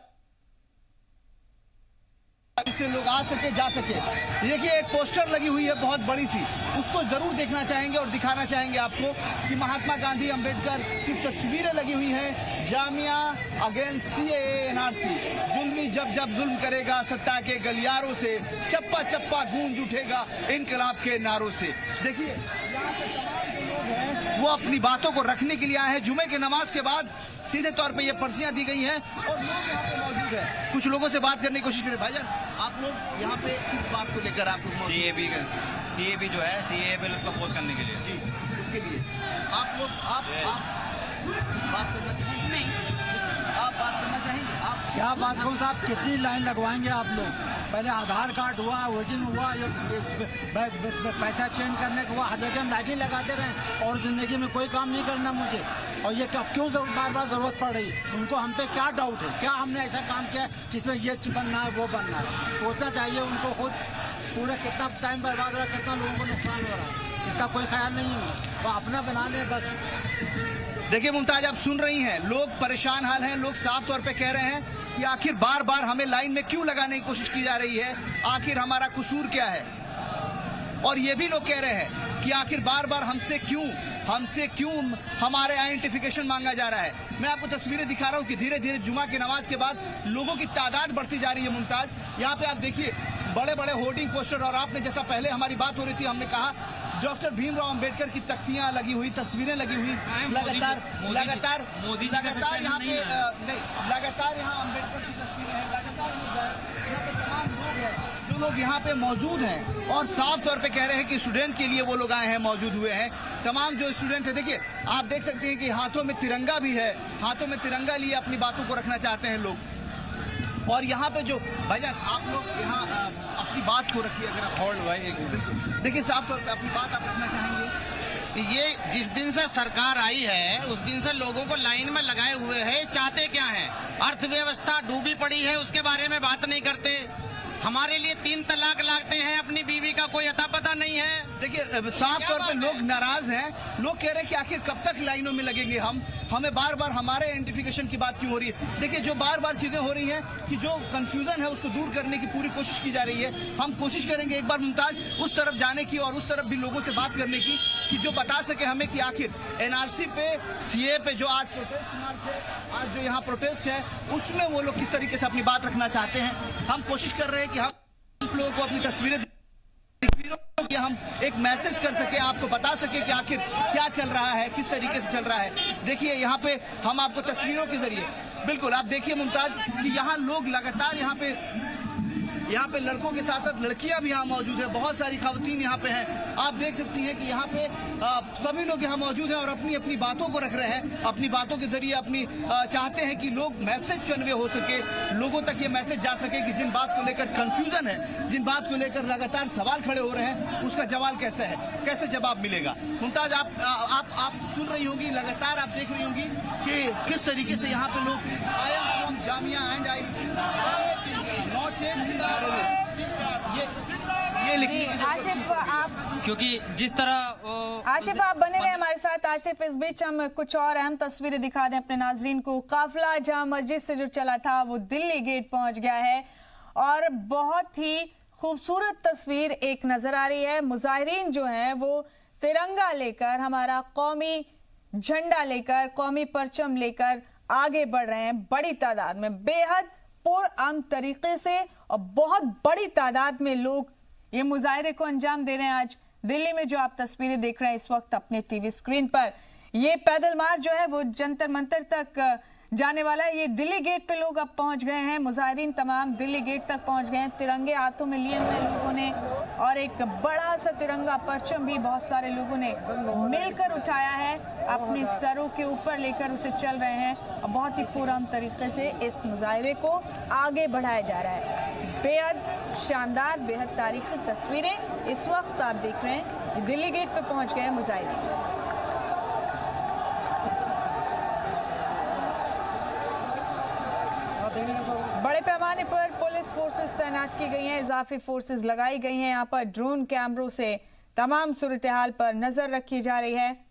इससे लोग आ सके जा सके। देखिए, एक पोस्टर लगी हुई है बहुत बड़ी सी, उसको जरूर देखना चाहेंगे और दिखाना चाहेंगे आपको कि महात्मा गांधी अंबेडकर की तस्वीरें लगी हुई हैं। जामिया अगेंस्ट सीएए एनआरसी, जुल्मी जब जब जुल्म करेगा सत्ता के गलियारों से, चप्पा चप्पा गूंज उठेगा इनकलाब के नारों से। देखिए, यहाँ पे तमाम जो लोग हैं वो अपनी बातों को रखने के लिए आए हैं। जुमे की नमाज के बाद सीधे तौर पे ये पर्चियां दी गई हैं और लोग यहाँ पे मौजूद हैं। कुछ लोगों से बात करने की कोशिश करें। भाईजान, आप लोग यहाँ पे किस बात को लेकर आप लोग सीएबी जो है, सीए बिल उसको पोस्ट करने के लिए जी, उसके लिए आप लोग आप बात करना चाहेंगे? नहीं, आप बात करना चाहेंगे? आप क्या बात करूँ साहब, कितनी लाइन लगवाएंगे आप लोग? पहले आधार कार्ड हुआ, वोटिंग हुआ, ये पैसा चेंज करने को हुआ, हर जगह हम लाइटें लगाते रहे और जिंदगी में कोई काम नहीं करना मुझे। और ये क्यों बार बार जरूरत पड़ रही? उनको हम पे क्या डाउट है? क्या हमने ऐसा काम किया जिसमें ये बनना है वो बनना है? सोचना चाहिए उनको खुद। पूरा कितना टाइम बर्बाद हो रहा है, कितना लोगों को नुकसान हो रहा है, इसका कोई ख्याल नहीं है। वो अपना बना ले बस। देखिए मुमताज, आप सुन रही हैं, लोग परेशान हाल हैं। लोग साफ तौर पे कह रहे हैं कि आखिर बार बार हमें लाइन में क्यों लगाने की कोशिश की जा रही है, आखिर हमारा कसूर क्या है। और ये भी लोग कह रहे हैं कि आखिर बार बार हमसे क्यों हमारे आइडेंटिफिकेशन मांगा जा रहा है। मैं आपको तस्वीरें दिखा रहा हूं कि धीरे धीरे जुमा की नमाज के बाद लोगों की तादाद बढ़ती जा रही है। मुमताज, यहाँ पे आप देखिए बड़े बड़े होर्डिंग पोस्टर, और आपने जैसा पहले हमारी बात हो रही थी, हमने कहा डॉक्टर भीमराव अंबेडकर की तख्तियां लगी हुई, तस्वीरें लगी हुई, लगातार यहाँ अंबेडकर की तस्वीरें हैं, लगातार यहाँ पे तमाम लोग हैं जो लोग यहाँ पे मौजूद हैं और साफ तौर पे कह रहे हैं कि स्टूडेंट के लिए वो लोग आए हैं, मौजूद हुए हैं। तमाम जो स्टूडेंट है, देखिए आप देख सकते हैं कि हाथों में तिरंगा भी है, हाथों में तिरंगा लिए अपनी बातों को रखना चाहते हैं लोग। और यहाँ पे जो भाईजान, आप लोग यहाँ अपनी बात को रखिए, अगर आप होल्ड भाई, देखिए साफ तौर पे अपनी बात आप रखना चाहेंगे। ये जिस दिन से सरकार आई है उस दिन से लोगों को लाइन में लगाए हुए है। चाहते क्या है? अर्थव्यवस्था डूबी पड़ी है, उसके बारे में बात नहीं करते। हमारे लिए 3 तलाक लागते हैं, अपनी बीवी का कोई अता पता नहीं है। देखिए साफ तौर पे लोग नाराज हैं। लोग कह रहे हैं कि आखिर कब तक लाइनों में लगेंगे हमें बार बार हमारे आइडेंटिफिकेशन की बात क्यों हो रही है। देखिए जो बार बार चीजें हो रही हैं कि जो कंफ्यूजन है उसको दूर करने की पूरी कोशिश की जा रही है। हम कोशिश करेंगे एक बार मुमताज उस तरफ जाने की और उस तरफ भी लोगों से बात करने की कि जो बता सके हमें कि आखिर एनआरसी पे, सीए पे जो आज प्रोटेस्ट मार्च है, आज जो यहाँ प्रोटेस्ट है, उसमें वो लोग किस तरीके से अपनी बात रखना चाहते हैं। हम कोशिश कर रहे हैं कि हम लोगों को अपनी तस्वीरें कि हम एक मैसेज कर सके, आपको बता सके कि आखिर क्या चल रहा है, किस तरीके से चल रहा है। देखिए यहाँ पे हम आपको तस्वीरों के जरिए, बिल्कुल आप देखिए मुमताज कि यहाँ लोग लगातार यहाँ पे लड़कों के साथ साथ लड़कियां भी यहाँ मौजूद है, बहुत सारी खवातीन यहाँ पे हैं। आप देख सकती हैं कि यहाँ पे सभी लोग यहाँ मौजूद हैं और अपनी अपनी बातों को रख रहे हैं। अपनी बातों के जरिए अपनी चाहते हैं कि लोग मैसेज कन्वे हो सके, लोगों तक ये मैसेज जा सके कि जिन बात को लेकर कंफ्यूजन है, जिन बात को लेकर लगातार सवाल खड़े हो रहे हैं, उसका जवाब कैसे है, कैसे जवाब मिलेगा। मुमताज, आप सुन रही होंगी, लगातार आप देख रही होंगी कि किस तरीके से यहाँ पे लोग जामिया एंड ये आशिफ, आप क्योंकि जिस तरह आशिफ आप बने रहे हमारे साथ। आशिफ, इस बीच हम कुछ और अहम तस्वीरें दिखा दें अपने नाजरीन को। काफिला जामा मस्जिद से जो चला था वो दिल्ली गेट पहुंच गया है और बहुत ही खूबसूरत तस्वीर एक नजर आ रही है। मुजाहिरीन जो हैं वो तिरंगा लेकर, हमारा कौमी झंडा लेकर, कौमी परचम लेकर आगे बढ़ रहे हैं बड़ी तादाद में, बेहद पुरअमन तरीके से, और बहुत बड़ी तादाद में लोग ये मुजाहिरे को अंजाम दे रहे हैं। आज दिल्ली में जो आप तस्वीरें देख रहे हैं इस वक्त अपने टीवी स्क्रीन पर, ये पैदल मार्च जो है वो जंतर मंतर तक जाने वाला है। ये दिल्ली गेट पे लोग अब पहुंच गए हैं, मुजाहिरीन तमाम दिल्ली गेट तक पहुंच गए हैं। तिरंगे हाथों में लिए हुए लोगों ने और एक बड़ा सा तिरंगा परचम भी बहुत सारे लोगों ने मिलकर उठाया है, अपने सरों के ऊपर लेकर उसे चल रहे हैं और बहुत ही पुरअमन तरीके से इस मुजाहिरे को आगे बढ़ाया जा रहा है। बेहद शानदार, बेहद तारीखी तस्वीरें इस वक्त आप देख रहे हैं। दिल्ली गेट पे पहुंच गए हैं मुजाहिरीन। बड़े पैमाने पर पुलिस फोर्सेस तैनात की गई हैं, इजाफी फोर्सेस लगाई गई हैं। यहाँ पर ड्रोन कैमरों से तमाम सूरत हाल पर नजर रखी जा रही है।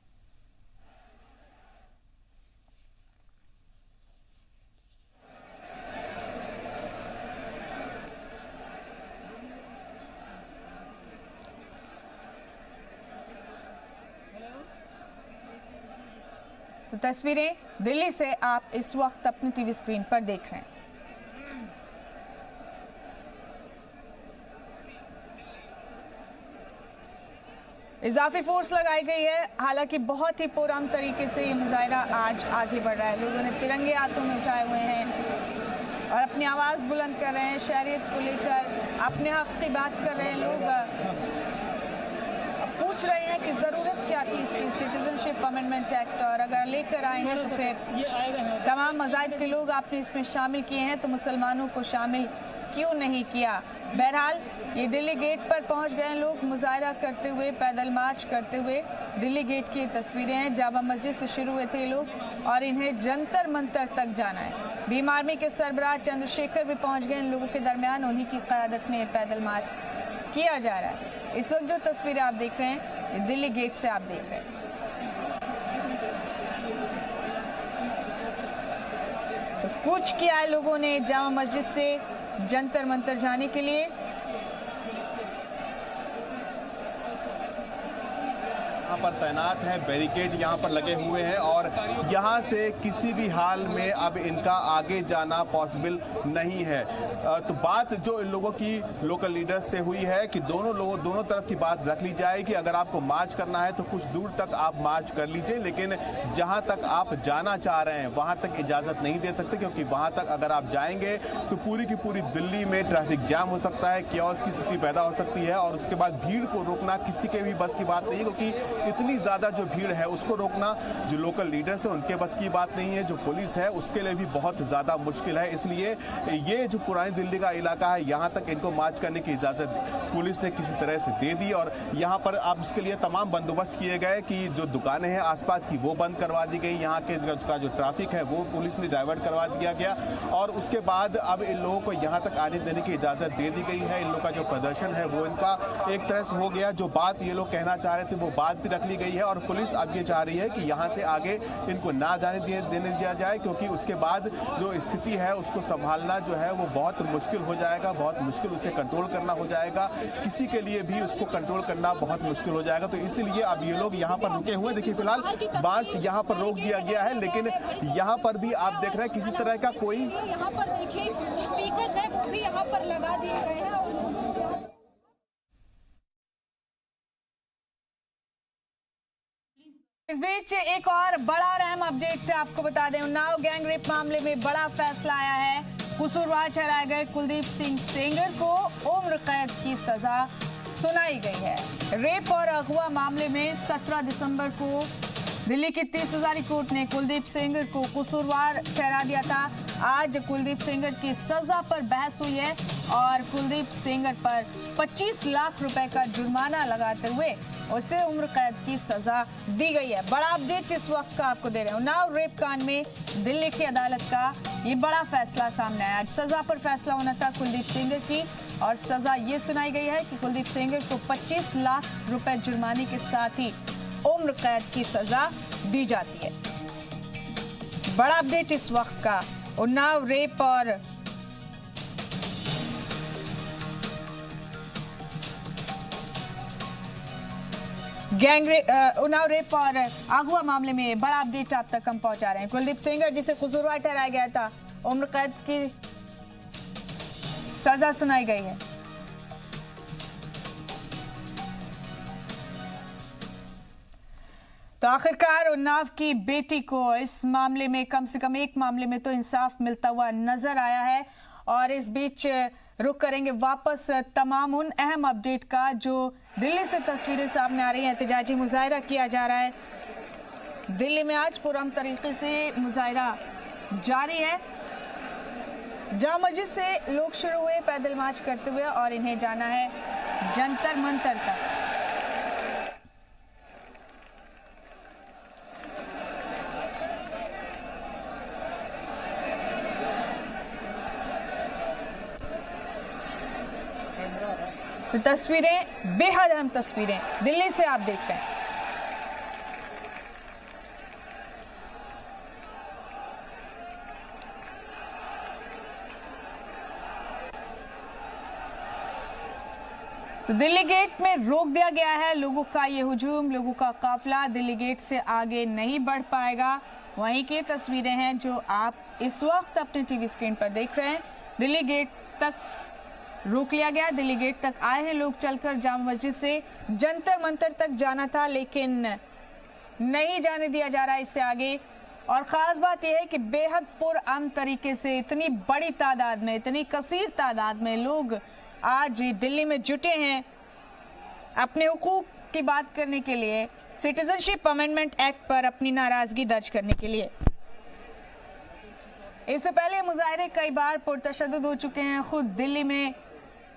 तो तस्वीरें दिल्ली से आप इस वक्त अपनी टीवी स्क्रीन पर देख रहे हैं। इजाफी फोर्स लगाई गई है। हालांकि बहुत ही पुरअमन तरीके से ये मुजाहरा आज आगे बढ़ रहा है। लोगों ने तिरंगे हाथों में उठाए हुए हैं और अपनी आवाज़ बुलंद कर रहे हैं। शहरियत को लेकर अपने हक की बात कर रहे हैं। लोग पूछ रहे हैं कि ज़रूरत क्या थी इसकी, सिटीजनशिप अमेंडमेंट एक्ट, और अगर लेकर आए हैं तो फिर तमाम मज़ाहिब के लोग आपने इसमें शामिल किए हैं तो मुसलमानों को शामिल क्यों नहीं किया। बहरहाल ये दिल्ली गेट पर पहुंच गए लोग मुजाहरा करते हुए, पैदल मार्च करते हुए। दिल्ली गेट की तस्वीरें हैं। जामा मस्जिद से शुरू हुए थे लोग और इन्हें जंतर मंतर तक जाना है। भीम आर्मी के सरबराह चंद्रशेखर भी पहुंच गए इन लोगों के दरमियान। उन्हीं की क़यादत में पैदल मार्च किया जा रहा है। इस वक्त जो तस्वीरें आप देख रहे हैं ये दिल्ली गेट से आप देख रहे हैं। तो कूच किया है लोगों ने जामा मस्जिद से जंतर मंतर जाने के लिए। यहाँ पर तैनात है, बैरिकेड यहाँ पर लगे हुए हैं और यहाँ से किसी भी हाल में अब इनका आगे जाना पॉसिबल नहीं है। तो बात जो इन लोगों की लोकल लीडर्स से हुई है कि दोनों तरफ की बात रख ली जाए कि अगर आपको मार्च करना है तो कुछ दूर तक आप मार्च कर लीजिए, लेकिन जहाँ तक आप जाना चाह रहे हैं वहाँ तक इजाज़त नहीं दे सकते, क्योंकि वहाँ तक अगर आप जाएंगे तो पूरी की पूरी दिल्ली में ट्रैफिक जाम हो सकता है, कियोस्क की स्थिति पैदा हो सकती है और उसके बाद भीड़ को रोकना किसी के भी बस की बात नहीं है, क्योंकि इतनी ज़्यादा जो भीड़ है उसको रोकना जो लोकल लीडर्स हैं उनके बस की बात नहीं है, जो पुलिस है उसके लिए भी बहुत ज़्यादा मुश्किल है। इसलिए ये जो पुरानी दिल्ली का इलाका है यहाँ तक इनको मार्च करने की इजाज़त पुलिस ने किसी तरह से दे दी और यहाँ पर अब उसके लिए तमाम बंदोबस्त किए गए कि जो दुकानें हैं आसपास की वो बंद करवा दी गई, यहाँ के का जो ट्रैफिक है वो पुलिस ने डाइवर्ट करवा दिया गया और उसके बाद अब इन लोगों को यहाँ तक आने देने की इजाज़त दे दी गई है। इन लोगों का जो प्रदर्शन है वो इनका एक तरह से हो गया, जो बात ये लोग कहना चाह रहे थे वो बात भी रख ली गई है और पुलिस अब ये चाह रही है कि यहाँ से आगे इनको ना देने दिया जाए, क्योंकि उसके बाद जो स्थिति है उसको संभालना जो है वो बहुत मुश्किल हो जाएगा, बहुत मुश्किल उसे कंट्रोल करना हो जाएगा, किसी के लिए भी उसको कंट्रोल करना बहुत मुश्किल हो जाएगा। तो इसीलिए अब ये लोग यहाँ पर रुके हुए। देखिए फिलहाल मार्च यहाँ पर रोक दिया गया है, लेकिन यहाँ पर भी आप देख रहे हैं किसी तरह का कोई यहाँ पर देखिए जो स्पीकर्स हैं वो भी यहाँ पर लगा दिए गए हैं और इस बीच एक और बड़ा और अहम अपडेट आपको बता दें। उन्नाव गैंग रेप मामले में बड़ा फैसला आया है। कसूरवार ठहराए गए कुलदीप सिंह सेंगर को उम्र कैद की सजा सुनाई गई है। रेप और अगवा मामले में 17 दिसंबर को दिल्ली की 30,000 कोर्ट ने कुलदीप सेंगर को कसूरवार ठहरा दिया था। आज कुलदीप सेंगर की सजा पर बहस हुई है और कुलदीप सेंगर पर 25 लाख रुपए का जुर्माना लगाते हुए उसे उम्र कैद की सजा दी गई है। बड़ा अपडेट इस वक्त का आपको दे रहे हैं। उन्नाव रेप कांड में दिल्ली की अदालत का ये बड़ा फैसला सामने आया। आज सजा पर फैसला होना था कुलदीप सेंगर की और सजा ये सुनाई गई है कि कुलदीप सेंगर को 25 लाख रुपए जुर्माने के साथ ही उम्र कैद की सजा दी जाती है। बड़ा अपडेट इस वक्त का। उन्नाव रेप और उन्नाव रेप और अगवा मामले में बड़ा अपडेट आप तक हम पहुंचा रहे हैं। कुलदीप सेंगर जिसे कसूरवार ठहराया गया था, उम्र कैद की सजा सुनाई गई है। तो आखिरकार उन्नाव की बेटी को इस मामले में कम से कम एक मामले में तो इंसाफ मिलता हुआ नजर आया है। और इस बीच रुक करेंगे वापस तमाम उन अहम अपडेट का जो दिल्ली से तस्वीरें सामने आ रही हैं। एहतजाजी मुजाहरा किया जा रहा है दिल्ली में। आज पुरअमन तरीके से मुजाहरा जारी है। जामा मस्जिद से लोग शुरू हुए पैदल मार्च करते हुए और इन्हें जाना है जंतर मंतर तक। तो तस्वीरें बेहद अहम तस्वीरें दिल्ली से आप देख रहे हैं। तो दिल्ली गेट में रोक दिया गया है। लोगों का ये हुजूम, लोगों का काफिला दिल्ली गेट से आगे नहीं बढ़ पाएगा। वहीं की तस्वीरें हैं जो आप इस वक्त अपने टीवी स्क्रीन पर देख रहे हैं। दिल्ली गेट तक रोक लिया गया। दिल्ली गेट तक आए हैं लोग चलकर। जामा मस्जिद से जंतर मंतर तक जाना था लेकिन नहीं जाने दिया जा रहा है इससे आगे। और खास बात यह है कि बेहद पुरअमन तरीके से इतनी बड़ी तादाद में, इतनी कसीर तादाद में लोग आज दिल्ली में जुटे हैं अपने हुकूक की बात करने के लिए, सिटीजनशिप अमेंडमेंट एक्ट पर अपनी नाराजगी दर्ज करने के लिए। इससे पहले मुजाहरे कई बार पुरतशद्दुद हो चुके हैं, खुद दिल्ली में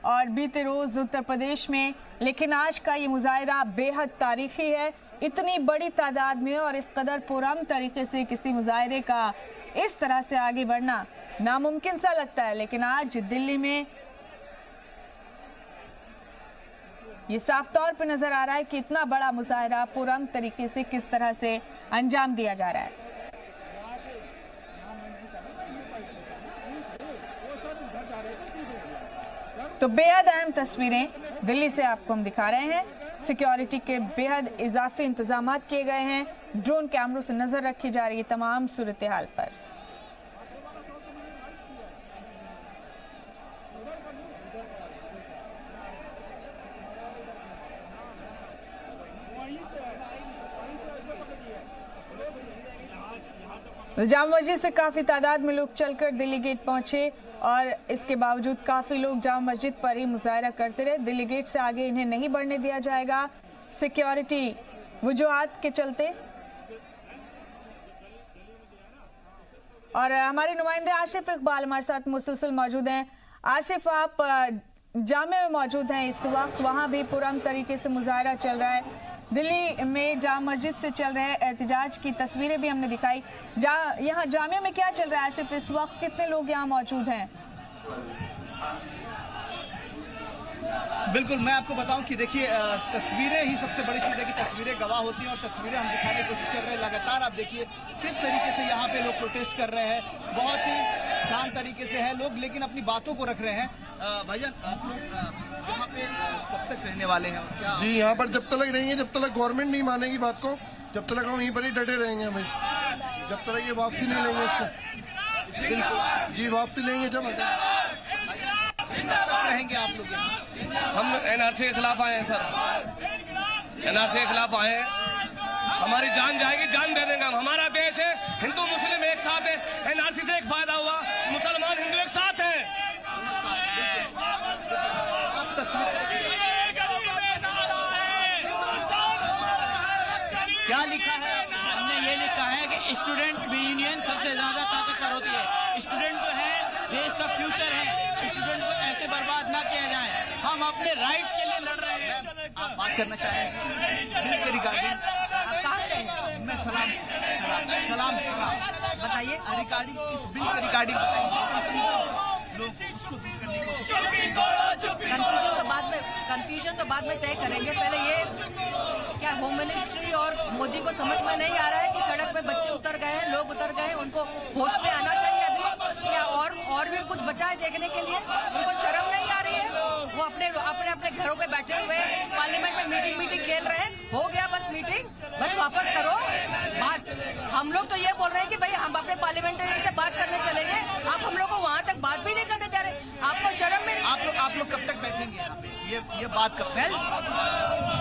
और बीते रोज उत्तर प्रदेश में, लेकिन आज का ये मुजाहरा बेहद तारीखी है। इतनी बड़ी तादाद में और इस कदर पुरअमन तरीके से किसी मुजाहरे का इस तरह से आगे बढ़ना नामुमकिन सा लगता है, लेकिन आज दिल्ली में ये साफ तौर पर नजर आ रहा है कि इतना बड़ा मुजाहरा पुरअमन तरीके से किस तरह से अंजाम दिया जा रहा है। तो बेहद अहम तस्वीरें दिल्ली से आपको हम दिखा रहे हैं। सिक्योरिटी के बेहद इजाफी इंतजाम किए गए हैं, ड्रोन कैमरों से नजर रखी जा रही है तमाम सूरत हाल पर। जामा मस्जिद से काफी तादाद में लोग चलकर दिल्ली गेट पहुंचे और इसके बावजूद काफी लोग जामा मस्जिद पर ही मुजाहरा करते रहे। दिल्ली गेट से आगे इन्हें नहीं बढ़ने दिया जाएगा सिक्योरिटी वजूहात के चलते। और हमारे नुमाइंदे आसिफ इकबाल हमारे साथ मुसलसल मौजूद हैं। आसिफ, आप जामे में मौजूद हैं इस वक्त, वहां भी पुरअमन तरीके से मुजाहरा चल रहा है। दिल्ली में जामा मस्जिद से चल रहे एहतजाज की तस्वीरें भी हमने दिखाई। यहाँ जामिया में क्या चल रहा है आसिफ, इस वक्त कितने लोग यहाँ मौजूद हैं? बिल्कुल, मैं आपको बताऊं कि देखिए तस्वीरें ही सबसे बड़ी चीज़ है कि तस्वीरें गवाह होती हैं और तस्वीरें हम दिखाने की कोशिश कर रहे हैं लगातार। आप देखिए किस तरीके से यहाँ पे लोग प्रोटेस्ट कर रहे हैं, बहुत ही शांत तरीके से है लोग, लेकिन अपनी बातों को रख रहे हैं। भाईजान, आप लोग यहाँ पे कब तक रहने वाले हैं? क्या जी, यहाँ पर जब तक रहेंगे, जब तक गवर्नमेंट नहीं मानेगी बात को, जब तक हम यहीं पर ही डटे रहेंगे भाई, जब तक ये वापसी नहीं लेंगे इसको। बिल्कुल जी, वापसी लेंगे जब रहेंगे आप लोग। हम एनआरसी के खिलाफ आए हैं सर, एनआरसी के खिलाफ आए हैं। हमारी जान जाएगी, जान दे देंगे हम। हमारा देश है, हिंदू मुस्लिम एक साथ है। एनआरसी से एक फायदा हुआ, मुसलमान हिंदू एक साथ है। क्या लिखा है? हमने ये लिखा है कि स्टूडेंट यूनियन सबसे ज्यादा ताकतवर होती है। स्टूडेंट जो है देश का फ्यूचर है, स्टूडेंट को ऐसे बर्बाद ना किया जाए। हम अपने राइट्स के लिए लड़ रहे हैं। आप बात करना चाहेंगे रिगार्डिंग? आप कहाँ से? मैं सलाम बताइए। रिगार्डिंग इस बिल के रिगार्डिंग कंफ्यूजन तो बाद में तय करेंगे। पहले ये क्या होम मिनिस्ट्री और मोदी को समझ में नहीं आ रहा है कि सड़क पे बच्चे उतर गए हैं, लोग उतर गए हैं, उनको होश में आना चाहिए अभी, या और भी कुछ बचा है देखने के लिए? उनको शर्म नहीं आ रही है? वो अपने घरों पे बैठे हुए पार्लियामेंट में मीटिंग खेल रहे हैं। हो गया बस मीटिंग, बस वापस करो बात। हम लोग तो ये बोल रहे हैं कि भाई हम अपने पार्लियामेंटेरियन से बात करने चलेंगे, आप हम लोग को वहाँ तक बात भी नहीं करने जा रहे। आपको शर्म में? आप लोग कब तक बैठेंगे ये बात कर?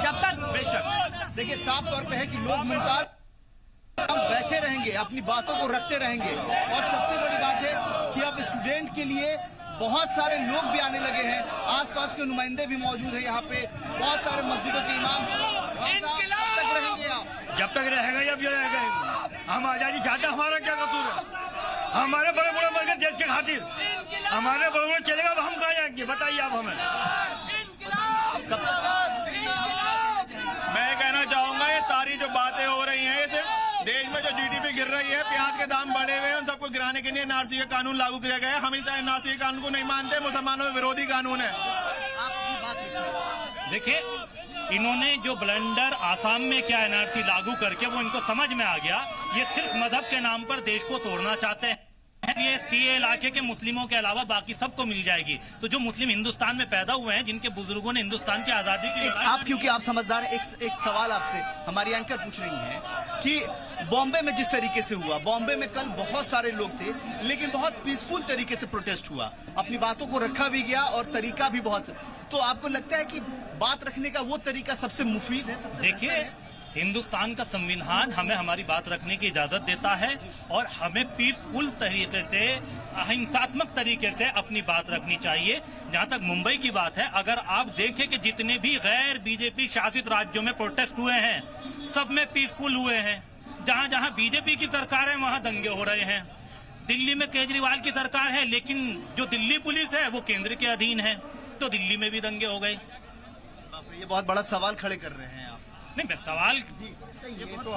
जब तक बेशक देखिए साफ तौर पे है कि लोग मुमताज हम बैठे रहेंगे, अपनी बातों को रखते रहेंगे। और सबसे बड़ी बात है कि अब स्टूडेंट के लिए बहुत सारे लोग भी आने लगे हैं, आसपास के नुमाइंदे भी मौजूद हैं यहाँ पे, बहुत सारे मस्जिदों के इमाम। कब तक रहेंगे आप? जब तक रहेगा जब रहेगा। हम आजादी चाहते, हमारा क्या कसूर है? हमारे बड़े बड़े मर देश के खातिर, हमारे बड़े बड़े चलेगा, हम कहाँ जाएंगे बताइए आप हमें। मैं कहना चाहूंगा ये सारी जो बातें हो रही हैं, ये सिर्फ देश में जो जीडीपी गिर रही है, प्याज के दाम बढ़े हुए हैं, उन सबको गिराने के लिए एनआरसी का कानून लागू किया गया है। हम इस एनआरसी के कानून को नहीं मानते, मुसलमानों में विरोधी कानून है। देखिए, इन्होंने जो ब्लंडर आसाम में किया एनआरसी लागू करके, वो इनको समझ में आ गया। ये सिर्फ मजहब के नाम पर देश को तोड़ना चाहते हैं। हैं ये सीए इलाके के मुस्लिमों के अलावा बाकी सबको मिल जाएगी। तो जो मुस्लिम हिंदुस्तान में पैदा हुए हैं, जिनके बुजुर्गों ने हिंदुस्तान की आजादी की आप क्योंकि आप समझदार हैं, एक सवाल आपसे हमारी एंकर पूछ रही हैं कि बॉम्बे में जिस तरीके से हुआ, बॉम्बे में कल बहुत सारे लोग थे लेकिन बहुत पीसफुल तरीके से प्रोटेस्ट हुआ, अपनी बातों को रखा भी गया और तरीका भी बहुत, तो आपको लगता है कि बात रखने का वो तरीका सबसे मुफीद है? देखिए, हिंदुस्तान का संविधान हमें हमारी बात रखने की इजाजत देता है और हमें पीसफुल तरीके से, अहिंसात्मक तरीके से अपनी बात रखनी चाहिए। जहां तक मुंबई की बात है, अगर आप देखें कि जितने भी गैर बीजेपी शासित राज्यों में प्रोटेस्ट हुए हैं, सब में पीसफुल हुए हैं। जहां जहां बीजेपी की सरकार है वहां दंगे हो रहे हैं। दिल्ली में केजरीवाल की सरकार है लेकिन जो दिल्ली पुलिस है वो केंद्र के अधीन है, तो दिल्ली में भी दंगे हो गए। ये बहुत बड़ा सवाल खड़े कर रहे हैं आप। नहीं, मैं सवाल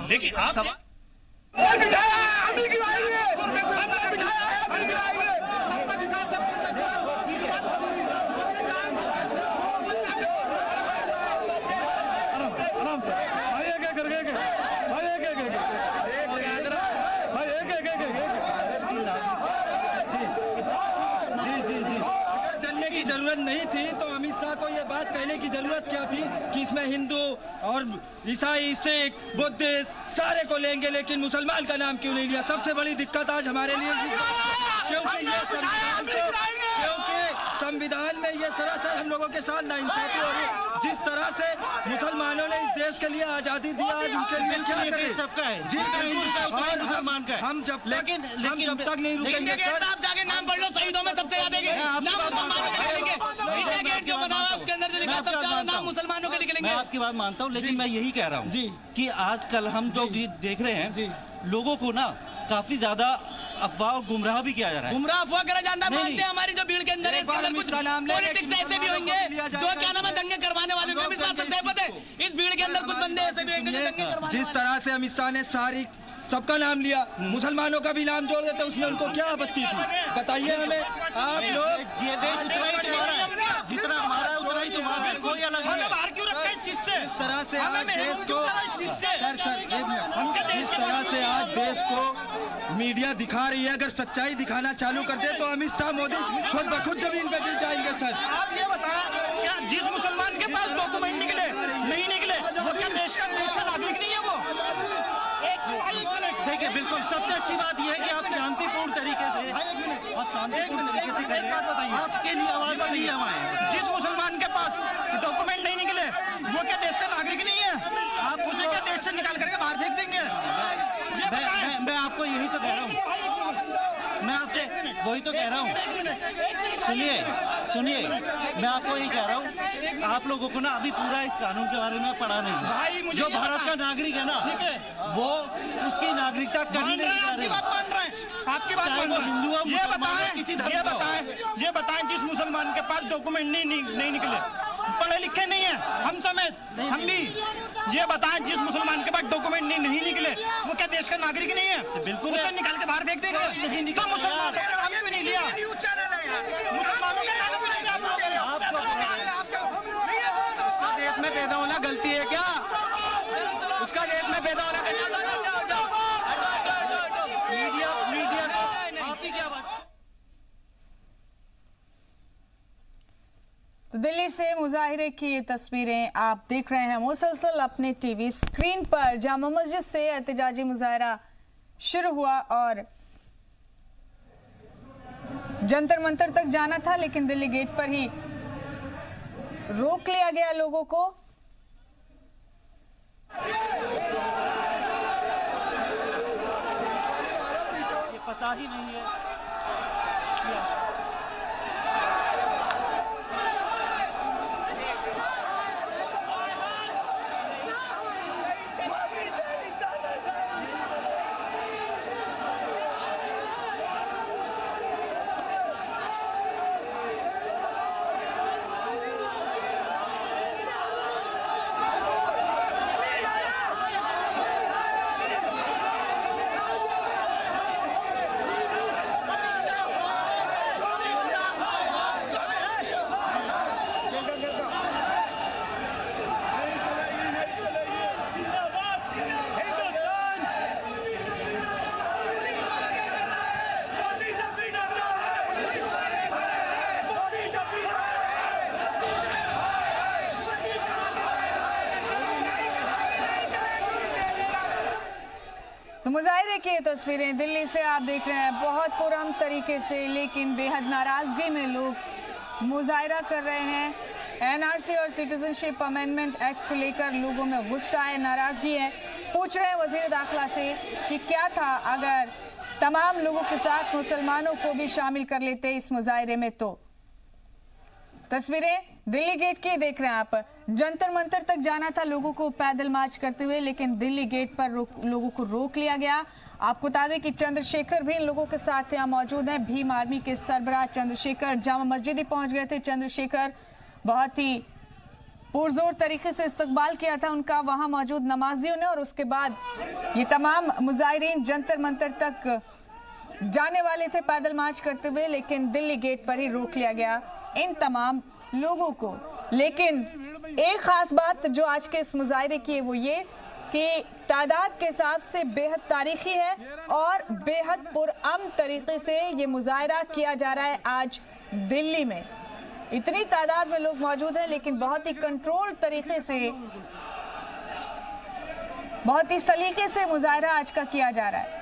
लेकिन आप जरूरत नहीं थी तो अमित शाह को ये बात कहने की जरूरत क्या थी कि इसमें हिंदू और ईसाई, सिख, बुद्धिस्ट सारे को लेंगे लेकिन मुसलमान का नाम क्यों नहीं लिया। सबसे बड़ी दिक्कत आज हमारे लिए क्योंकि संविधान में ये सरासर हम लोगों के साथ नाइंसाफी हो रही है। जिस तरह से मुसलमानों ने इस देश के लिए आजादी दी, आज उनके लिए क्या करें? सबका है जी, और मुसलमान का हम जब तक नहीं रुकेंगे सर। आप जाके नाम पढ़ लो, शहीदों में सबसे ज्यादा नाम मुसलमानों के लिखेंगे। इंडिया गेट जो बना हुआ उसके अंदर जो लिखा सबसे ज्यादा नाम मुसलमानों के लिखेंगे। मैं आपकी बात मानता हूँ लेकिन मैं यही कह रहा हूँ जी कि आजकल हम जो देख रहे हैं लोगों को ना काफी ज्यादा अफवाह और गुमराह भी किया जा रहा है। गुमराह अफवाह करा जाता है, मानते हैं हमारी जो भीड़ के अंदर है इसके अंदर कुछ पॉलिटिक्स ऐसे भी होंगे जो क्या नाम है दंगे करवाने वाले होंगे। हम इस बात से सहमत है, इस भीड़ के अंदर कुछ बंदे ऐसे भी होंगे जो दंगे करवाने। जिस तरह से अमित शाह ने सारी सबका नाम लिया, मुसलमानों का भी नाम जोड़ देते, उसमें उनको क्या आपत्ति थी? बताइए हमें। आप लोग जितना हमारा है उतना ही तुम्हारा, कोई अलग नहीं है। बाहर क्यों रखा है इस चीज से? इस तरह से आज देश को जिस तरह से आज देश को मीडिया दिखा रही है, अगर सच्चाई दिखाना चालू कर दे तो अमित शाह, मोदी खुद ब खुद जमीन पे गिर जाएंगे सर। आप ये बताएं, क्या जिस मुसलमान के पास डॉक्यूमेंट निकले नहीं निकले वो क्या देश का नागरिक नहीं है? वो देखिए, बिल्कुल सबसे अच्छी बात यह है कि आप शांतिपूर्ण तरीके से कर रहे हैं। आपके लिए आवाज नहीं है। जिस मुसलमान के पास डॉक्यूमेंट नहीं निकले वो क्या देश का नागरिक नहीं है? आप उसे क्या देश से निकाल करके बाहर फेंक देंगे? मैं आपको यही तो कह रहा हूँ, मैं आपसे वही तो कह रहा हूँ। सुनिए, मैं आपको यही कह रहा हूँ, आप लोगों को ना अभी पूरा इस कानून के बारे में पढ़ा नहीं है। जो भारत का नागरिक है ना, वो उसकी नागरिकता कहीं नहीं जा रही। आपकी बात हिंदू ये बताएं जिस मुसलमान के पास डॉक्यूमेंट नहीं निकले, पढ़े लिखे नहीं है, हम समेत हम भी, ये बताएं जिस मुसलमान के पास डॉक्यूमेंट नहीं निकले वो क्या देश का नागरिक नहीं है? बिल्कुल, उसे निकाल के बाहर फेंक देंगे। तो मुसलमानों ने नाम क्यों नहीं लिया? मुसलमानों के नाम क्यों नहीं लिया? उसका देश में पैदा होना गलती है क्या? उसका देश में पैदा होना मीडिया आपकी क्या बात? तो दिल्ली से मुजाहिरे की ये तस्वीरें आप देख रहे हैं मुसलसल अपने टीवी स्क्रीन पर। जामा मस्जिद से एहतजाजी मुजाहिरा शुरू हुआ और जंतर मंतर तक जाना था लेकिन दिल्ली गेट पर ही रोक लिया गया लोगों को। ये पता ही नहीं है। देखिए तस्वीरें दिल्ली से आप देख रहे हैं, बहुत पुरअमन तरीके से लेकिन बेहद नाराजगी में लोग मुजाहरा कर रहे हैं। एनआरसी और सिटीजनशिप अमेंडमेंट एक्ट को लेकर लोगों में गुस्सा है, नाराजगी है। पूछ रहे हैं वजीर दाखिला से कि क्या था अगर तमाम लोगों के साथ मुसलमानों को भी शामिल कर लेते इस मुजाहरे में। तो तस्वीरें दिल्ली गेट की देख रहे हैं आप। जंतर मंतर तक जाना था लोगों को पैदल मार्च करते हुए, लेकिन दिल्ली गेट पर लोगों को रोक लिया गया। आपको बता दें कि चंद्रशेखर भी इन लोगों के साथ यहाँ मौजूद हैं। भीम आर्मी के सरबराह चंद्रशेखर जामा मस्जिद ही पहुंच गए थे। चंद्रशेखर बहुत ही पुरजोर तरीके से इस्तकबाल किया था उनका वहां मौजूद नमाजियों ने, और उसके बाद ये तमाम मुजाहिरीन जंतर मंतर तक जाने वाले थे पैदल मार्च करते हुए, लेकिन दिल्ली गेट पर ही रोक लिया गया इन तमाम लोगों को। लेकिन एक खास बात जो आज के इस मुजाहरे की है वो ये कि तादाद के हिसाब से बेहद तारीखी है और बेहद पुरअमन तरीके से ये मुजाहरा किया जा रहा है आज दिल्ली में। इतनी तादाद में लोग मौजूद हैं लेकिन बहुत ही कंट्रोल तरीके से, बहुत ही सलीके से मुजाहरा आज का किया जा रहा है।